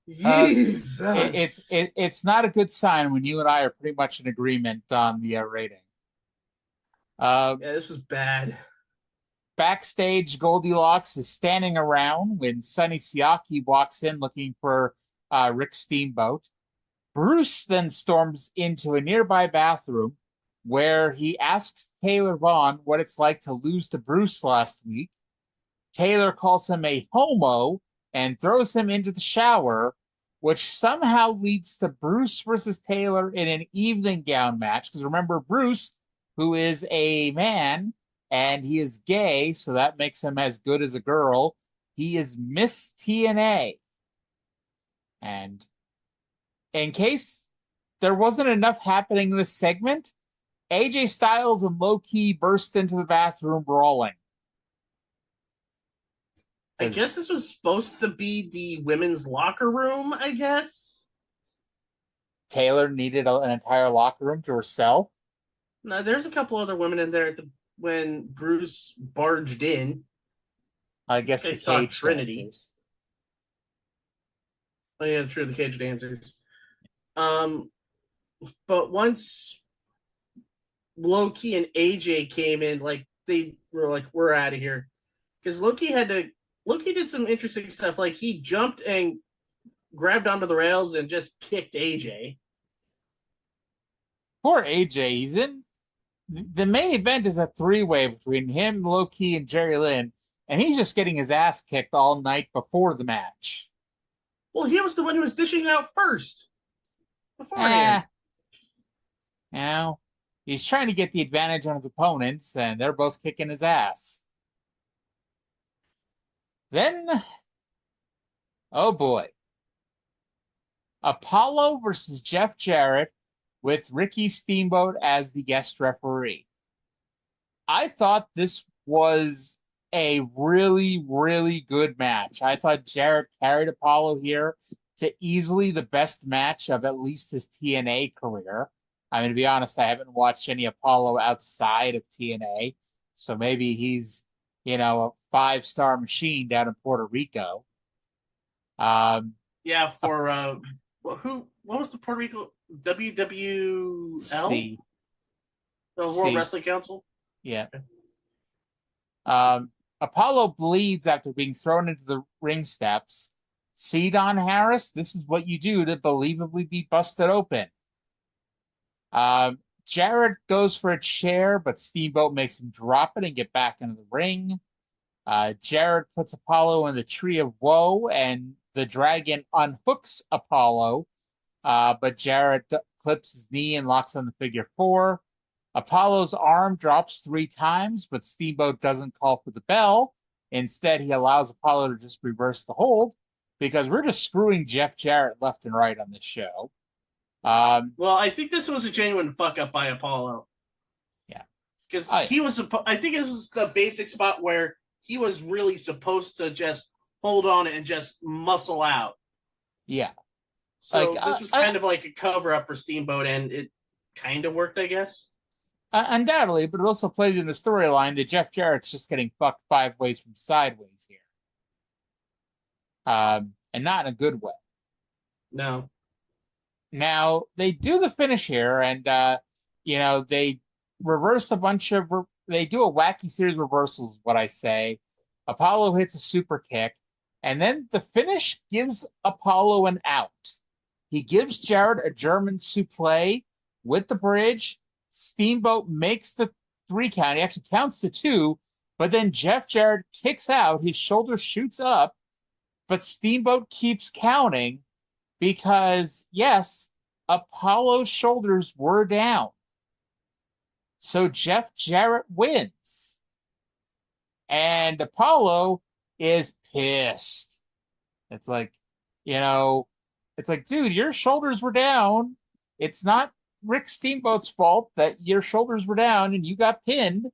Jesus. It's not a good sign when you and I are pretty much in agreement on the rating. This was bad. Backstage, Goldilocks is standing around when Sonny Siaki walks in looking for Rick Steamboat. Bruce then storms into a nearby bathroom where he asks Taylor Vaughn what it's like to lose to Bruce last week. Taylor calls him a homo and throws him into the shower, which somehow leads to Bruce versus Taylor in an evening gown match. Because remember, Bruce, who is a man, and he is gay, so that makes him as good as a girl. He is Miss TNA. And in case there wasn't enough happening in this segment, AJ Styles and Low-Ki burst into the bathroom brawling. I guess this was supposed to be the women's locker room, I guess. Taylor needed an entire locker room to herself. No, there's a couple other women in there when Bruce barged in. I guess I the saw cage Trinity. dancers. Oh yeah, true, the cage dancers. But once Low-Ki and AJ came in, like they were like, "We're out of here," because Low-Ki did some interesting stuff. Like he jumped and grabbed onto the rails and just kicked AJ. Poor AJ. He's in the main event is a three-way between him, Low-Ki, and Jerry Lynn, and he's just getting his ass kicked all night before the match. Well, he was the one who was dishing it out first. Beforehand. Now, he's trying to get the advantage on his opponents, and they're both kicking his ass. Then, oh boy. Apollo versus Jeff Jarrett with Ricky Steamboat as the guest referee. I thought this was a really, really good match. I thought Jarrett carried Apollo here to easily the best match of at least his TNA career. I mean, to be honest, I haven't watched any Apollo outside of TNA, so maybe he's, a five-star machine down in Puerto Rico. Yeah, for what was the Puerto Rico WWL? C. The World Wrestling Council? Yeah. Apollo bleeds after being thrown into the ring steps. See, Don Harris, this is what you do to believably be busted open. Jarrett goes for a chair, but Steamboat makes him drop it and get back into the ring. Jarrett puts Apollo in the Tree of Woe, and the Dragon unhooks Apollo, but Jarrett clips his knee and locks on the figure four. Apollo's arm drops 3 times, but Steamboat doesn't call for the bell. Instead, he allows Apollo to just reverse the hold, because we're just screwing Jeff Jarrett left and right on this show. Well, I think this was a genuine fuck up by Apollo. Yeah. Because he was, I think it was the basic spot where he was really supposed to just hold on and just muscle out. Yeah. So this was kind of like a cover up for Steamboat, and it kind of worked, I guess. Undoubtedly, but it also plays in the storyline that Jeff Jarrett's just getting fucked 5 ways from sideways here. And not in a good way. No. Now, they do the finish here, and, they reverse a bunch of... They do a wacky series of reversals, what I say. Apollo hits a super kick, and then the finish gives Apollo an out. He gives Jarrett a German suplex with the bridge. Steamboat makes the 3 count. He actually counts to 2, but then Jeff Jarrett kicks out. His shoulder shoots up, but Steamboat keeps counting because, yes, Apollo's shoulders were down. So Jeff Jarrett wins. And Apollo is pissed. It's like, dude, your shoulders were down. It's not Rick Steamboat's fault that your shoulders were down and you got pinned.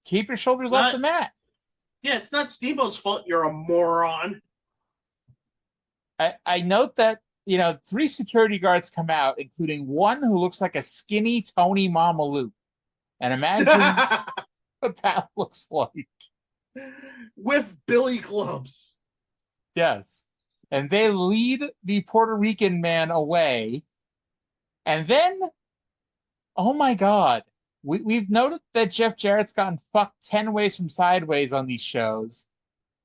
Keep your shoulders off the mat. Yeah, it's not Steamboat's fault. You're a moron. I note that, 3 security guards come out, including one who looks like a skinny Tony Mamalu. And imagine what that looks like. With billy clubs. Yes. And they lead the Puerto Rican man away. And then, oh my God, we've noted that Jeff Jarrett's gotten fucked 10 ways from sideways on these shows.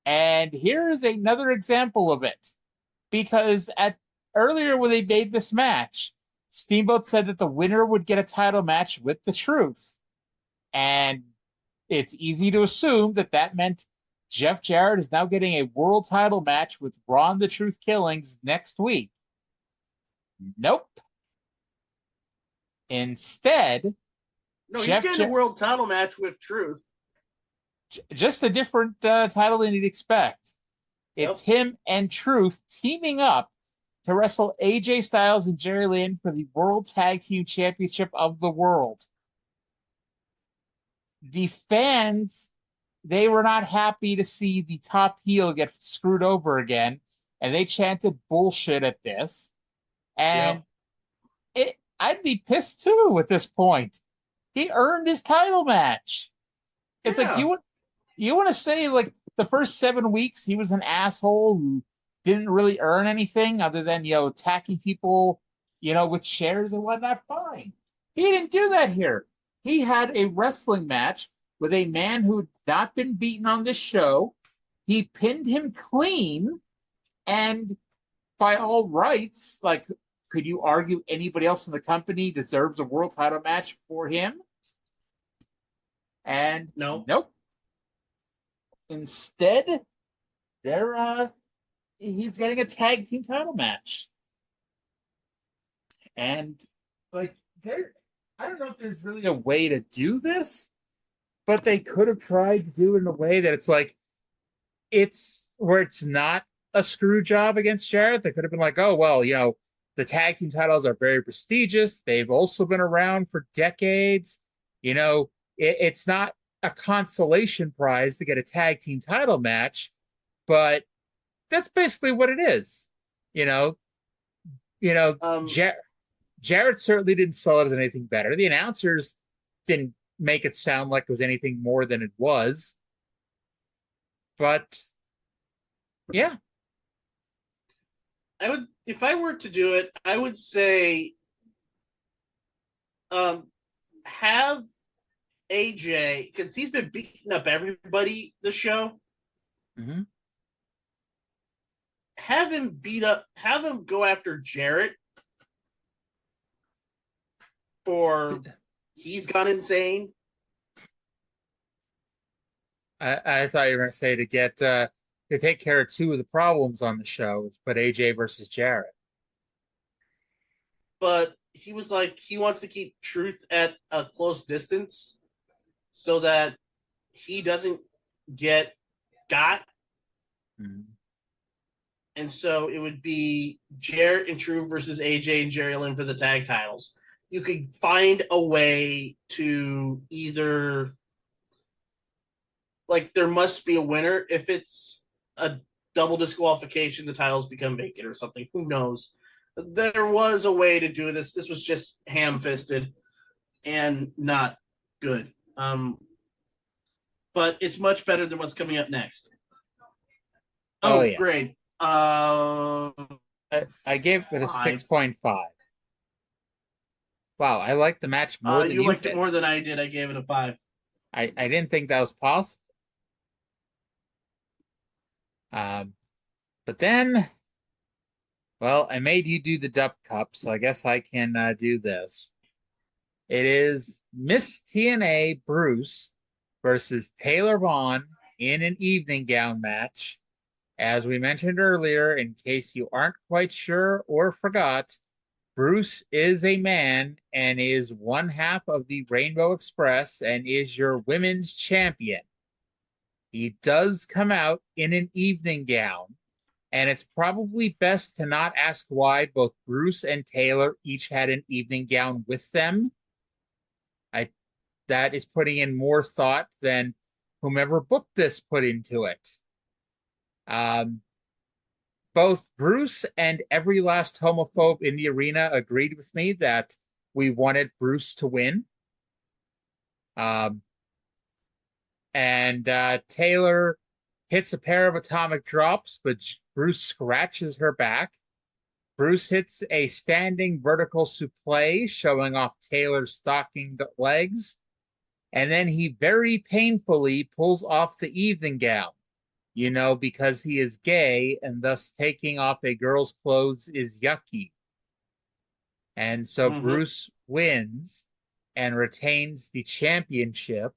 And here's another example of it. Because earlier when they made this match, Steamboat said that the winner would get a title match with the Truth. And it's easy to assume that meant Jeff Jarrett is now getting a world title match with Ron the Truth Killings next week. Nope. Instead, No, Jeff he's getting a world title match with Truth. Just a different title than you'd expect. It's him and Truth teaming up to wrestle AJ Styles and Jerry Lynn for the World Tag Team Championship of the world. The fans, they were not happy to see the top heel get screwed over again, and they chanted bullshit at this. And I'd be pissed too at this point. He earned his title match. It's like you want to say like the first 7 weeks he was an asshole who didn't really earn anything other than attacking people with chairs and whatnot. Fine, he didn't do that here. He had a wrestling match with a man who had not been beaten on this show. He pinned him clean, and by all rights, like, could you argue anybody else in the company deserves a world title match for him? And nope. Instead, he's getting a tag team title match. And I don't know if there's really a way to do this, but they could have tried to do it in a way that it's where it's not a screw job against Jarrett. They could have been like, oh, well, the tag team titles are very prestigious. They've also been around for decades. It's not a consolation prize to get a tag team title match, but that's basically what it is. Jarrett certainly didn't sell it as anything better. The announcers didn't make it sound like it was anything more than it was. But yeah. If I were to do it, I would say have AJ, because he's been beating up everybody this show. Mm-hmm. Have him go after Jarrett for he's gone insane. I thought you were going to say to take care of two of the problems on the show, but AJ versus Jarrett. But he was like, he wants to keep Truth at a close distance so that he doesn't get got. Mm-hmm. And so it would be Jarrett and Truth versus AJ and Jerry Lynn for the tag titles. You could find a way to either, like, there must be a winner. If it's a double disqualification, the titles become vacant or something. Who knows? There was a way to do this. This was just ham-fisted and not good. But it's much better than what's coming up next. Oh yeah. Great. I gave it a 6.5. Wow, I liked the match more than you liked did. It more than I did. I gave it a 5. I didn't think that was possible. But then, well, I made you do the Dupp Cup, so I guess I can do this. It is Miss TNA Bruce versus Taylor Vaughn in an evening gown match. As we mentioned earlier, in case you aren't quite sure or forgot, Bruce is a man and is one half of the Rainbow Express and is your women's champion. He does come out in an evening gown, and it's probably best to not ask why both Bruce and Taylor each had an evening gown with them. That is putting in more thought than whomever booked this put into it. Both Bruce and every last homophobe in the arena agreed with me that we wanted Bruce to win. Taylor hits a pair of atomic drops, but Bruce scratches her back. Bruce hits a standing vertical suplex, showing off Taylor's stockinged legs. And then he very painfully pulls off the evening gown. Because he is gay, and thus taking off a girl's clothes is yucky. And so Bruce wins and retains the championship.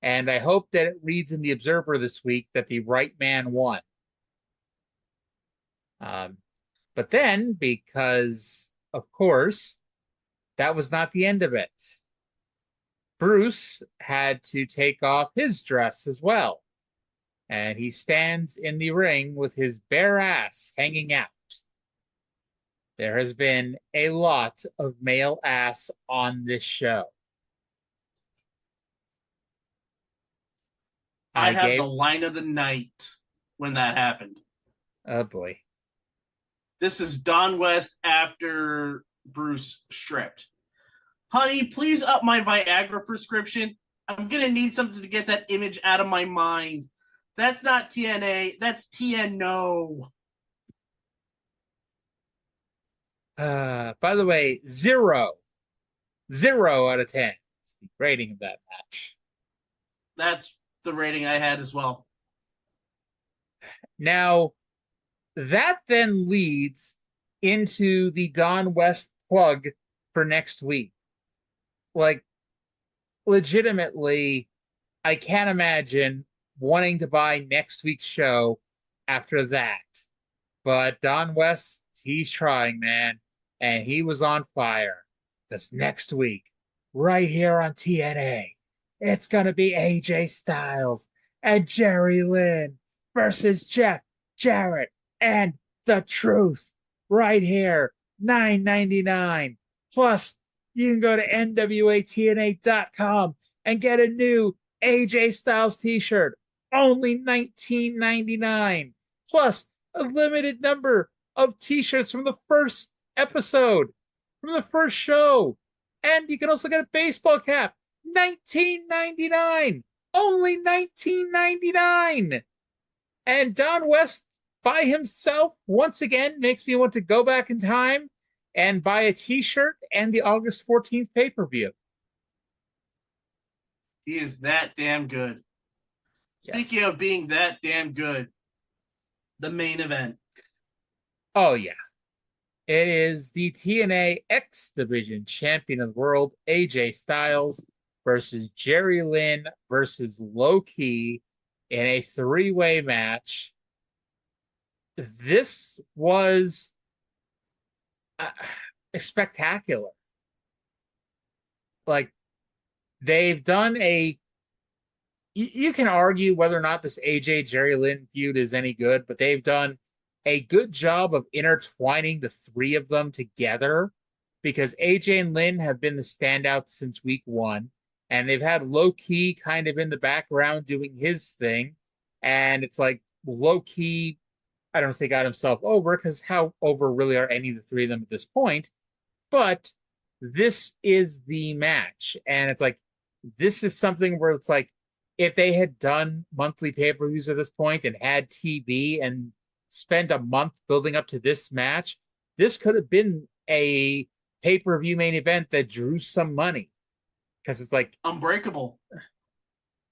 And I hope that it reads in the Observer this week that the right man won. But then, because, of course, that was not the end of it. Bruce had to take off his dress as well. And he stands in the ring with his bare ass hanging out. There has been a lot of male ass on this show. I have the line of the night when that happened. Oh, boy. This is Don West after Bruce stripped. Honey, please up my Viagra prescription. I'm going to need something to get that image out of my mind. That's not TNA. That's TNO. By the way, 0 out of 10 is the rating of that match. That's the rating I had as well. Now, that then leads into the Don West plug for next week. Like, legitimately, I can't imagine wanting to buy next week's show after that. But Don West, he's trying, man. And he was on fire. Because next week, right here on TNA, it's going to be AJ Styles and Jerry Lynn versus Jeff Jarrett and The Truth. Right here, $9.99. Plus, you can go to NWATNA.com and get a new AJ Styles t-shirt. Only $19.99. Plus, a limited number of t-shirts from the first episode, from the first show. And you can also get a baseball cap. $19.99. Only $19.99. And Don West by himself, once again, makes me want to go back in time and buy a t-shirt and the August 14th pay-per-view. He is that damn good. Yes. Speaking of being that damn good, the main event. Oh, yeah. It is the TNA X Division Champion of the World, AJ Styles, versus Jerry Lynn versus Low-Ki in a three-way match. This was spectacular. Like, they've done a... You can argue whether or not this AJ Jerry Lynn feud is any good, but they've done a good job of intertwining the three of them together, because AJ and Lynn have been the standouts since week one, and they've had Low-Ki kind of in the background doing his thing, and it's like Low-Ki, I don't think, got himself over, because how over really are any of the three of them at this point? But this is the match, and it's like, this is something where it's like, if they had done monthly pay-per-views at this point and had TV and spent a month building up to this match, this could have been a pay-per-view main event that drew some money. Because it's like... Unbreakable.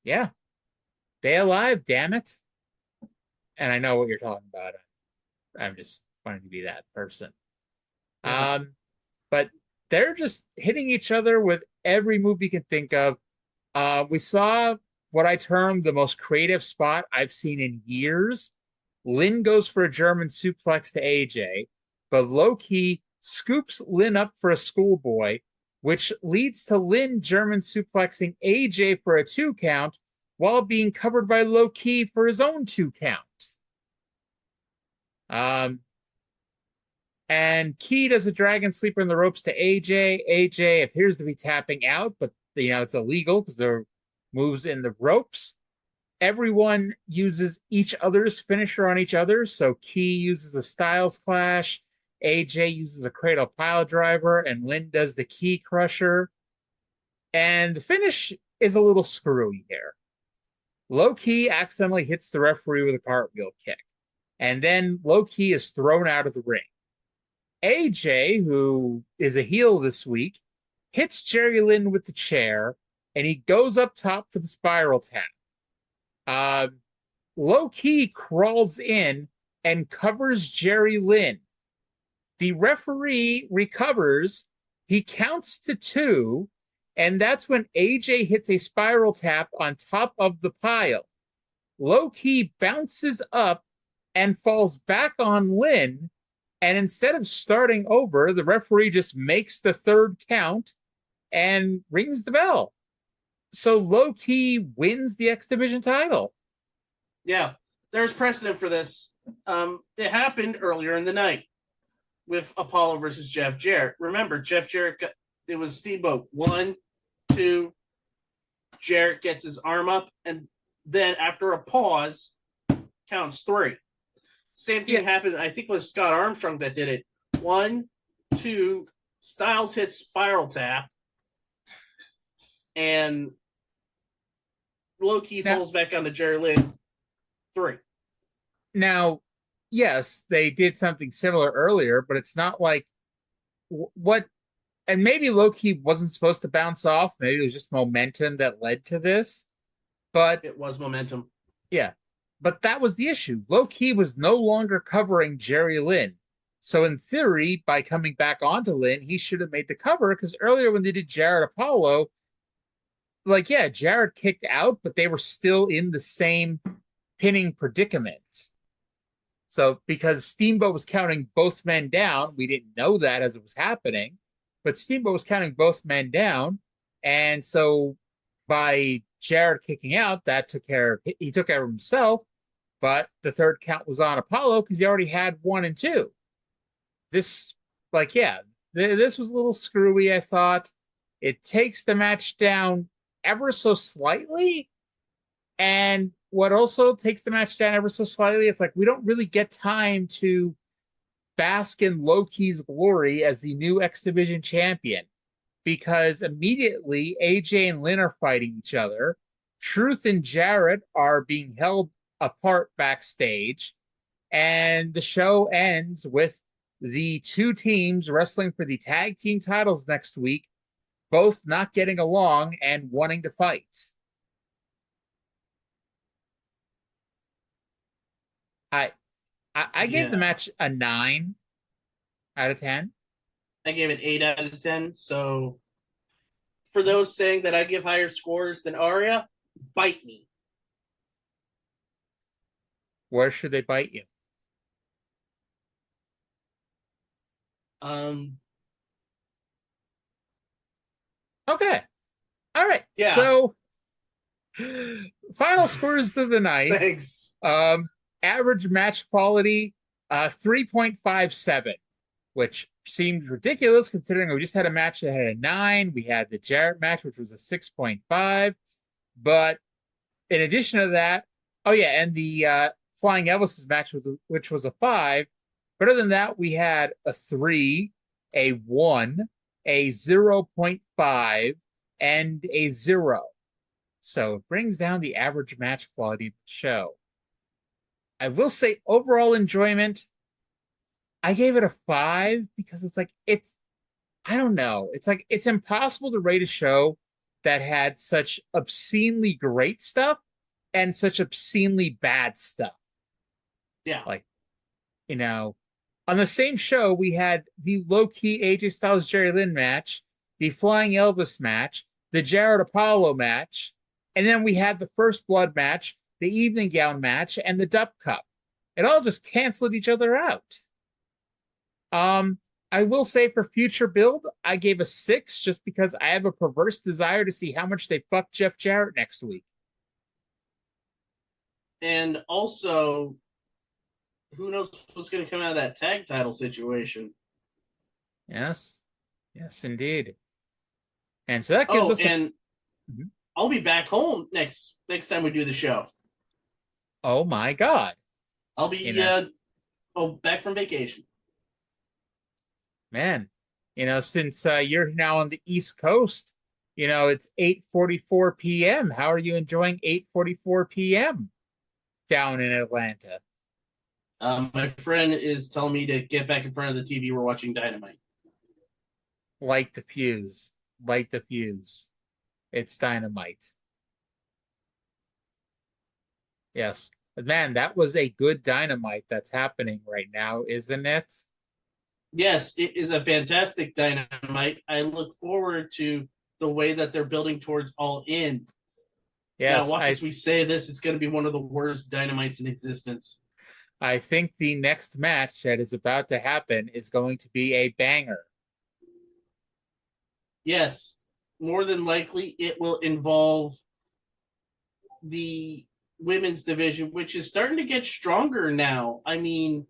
Yeah. Stay alive, damn it. And I know what you're talking about. I'm just wanting to be that person. Yeah. But they're just hitting each other with every move you can think of. We saw what I termed the most creative spot I've seen in years. Lynn goes for a German suplex to AJ, but Low-Ki scoops Lynn up for a schoolboy, which leads to Lynn German suplexing AJ for a 2 count while being covered by Low-Ki for his own 2 count. And Key does a dragon sleeper in the ropes to AJ. AJ appears to be tapping out, but it's illegal because there are moves in the ropes. Everyone uses each other's finisher on each other. So Key uses a Styles Clash, AJ uses a Cradle Pile Driver, and Lynn does the Key Crusher. And the finish is a little screwy here. Low-Ki accidentally hits the referee with a cartwheel kick. And then Low-Ki is thrown out of the ring. AJ, who is a heel this week, hits Jerry Lynn with the chair, and he goes up top for the spiral tap. Low-Ki crawls in and covers Jerry Lynn. The referee recovers. He counts to 2, And that's when AJ hits a spiral tap on top of the pile. Low-Ki bounces up and falls back on Lynn. And instead of starting over, the referee just makes the third count and rings the bell. So Low-Ki wins the X Division title. Yeah, there's precedent for this. It happened earlier in the night with Apollo versus Jeff Jarrett. Remember, Jeff Jarrett it was Steamboat. 1, 2, Jarrett gets his arm up, and then after a pause, counts 3. Same thing happened, I think it was Scott Armstrong that did it. 1, 2, Styles hits spiral tap, and Low-Ki falls back onto Jerry Lynn. 3. Now, yes, they did something similar earlier, but it's not like what. And maybe Low-Ki wasn't supposed to bounce off. Maybe it was just momentum that led to this. But it was momentum. Yeah. But that was the issue. Low-Ki was no longer covering Jerry Lynn. So in theory, by coming back onto Lynn, he should have made the cover, because earlier when they did Jarrett Apollo, Jarrett kicked out, but they were still in the same pinning predicament. So because Steamboat was counting both men down, we didn't know that as it was happening, but Steamboat was counting both men down. And so by Jarrett kicking out, he took care of himself, but the third count was on Apollo because he already had 1 and 2. This was a little screwy, I thought. It takes the match down ever so slightly. And what also takes the match down ever so slightly, it's like we don't really get time to bask in Low-Ki's glory as the new X Division champion, because immediately AJ and Lynn are fighting each other. Truth and Jarrett are being held apart backstage, and the show ends with the 2 teams wrestling for the tag team titles next week, both not getting along and wanting to fight. I gave the match a 9 out of 10. I gave it 8 out of 10. So for those saying that I give higher scores than Arya, bite me. Where should they bite you? Okay. All right. Yeah. So final scores of the night. Thanks. Average match quality, 3.57, which seemed ridiculous considering we just had a match that had a 9. We had the Jarrett match, which was a 6.5. But in addition to that, and the Flying Elvis's match, which was a 5. But other than that, we had a 3, a 1, a 0.5, and a 0. So it brings down the average match quality of the show. I will say overall enjoyment, I gave it a 5 because I don't know. It's impossible to rate a show that had such obscenely great stuff and such obscenely bad stuff. Yeah. On the same show, we had the Low-Ki AJ Styles Jerry Lynn match, the Flying Elvis match, the Jarrett Apollo match, and then we had the First Blood match, the Evening Gown match, and the Dupp Cup. It all just canceled each other out. I will say for future build, I gave a 6 just because I have a perverse desire to see how much they fuck Jeff Jarrett next week. And also, who knows what's going to come out of that tag title situation? Yes, indeed. And so that gives us. I'll be back home next time we do the show. Oh my God! I'll be back from vacation. Man, since you're now on the East Coast, it's 8:44 p.m. How are you enjoying 8:44 p.m. down in Atlanta? My friend is telling me to get back in front of the TV. We're watching Dynamite. Light the fuse. Light the fuse. It's Dynamite. Yes. But man, that was a good Dynamite that's happening right now, isn't it? Yes, it is a fantastic Dynamite. I look forward to the way that they're building towards All In. Yes, now, watch as we say this, it's going to be one of the worst Dynamites in existence. I think the next match that is about to happen is going to be a banger. Yes, more than likely it will involve the women's division, which is starting to get stronger now. I mean,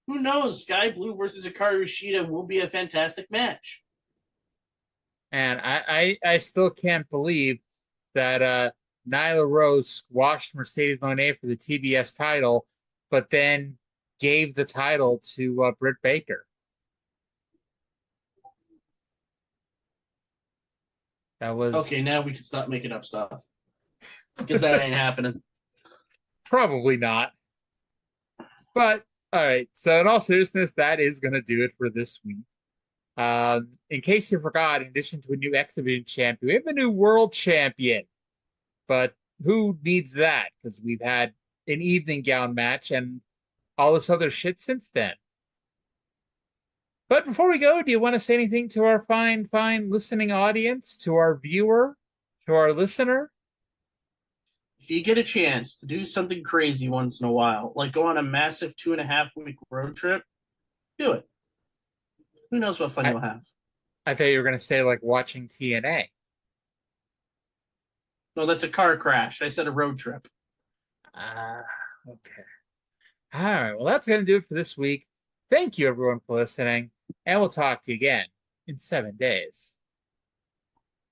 who knows? Sky Blue versus Hikaru Shida will be a fantastic match. And I still can't believe that Nyla Rose squashed Mercedes Moné for the TBS title, but then gave the title to Britt Baker. That was okay. Now we can stop making up stuff because that ain't happening. Probably not. But all right. So in all seriousness, that is going to do it for this week. In case you forgot, in addition to a new X Division champion, we have a new world champion. But who needs that? Because we've had an evening gown match and all this other shit since then. But before we go, do you want to say anything to our fine listening audience, to our viewer, to our listener? If you get a chance to do something crazy once in a while, like go on a massive 2.5-week road trip, do it. Who knows what fun you'll have. I thought you were going to say like watching TNA. No, that's a car crash. I said a road trip. Okay. All right. Well, that's going to do it for this week. Thank you, everyone, for listening. And we'll talk to you again in 7 days.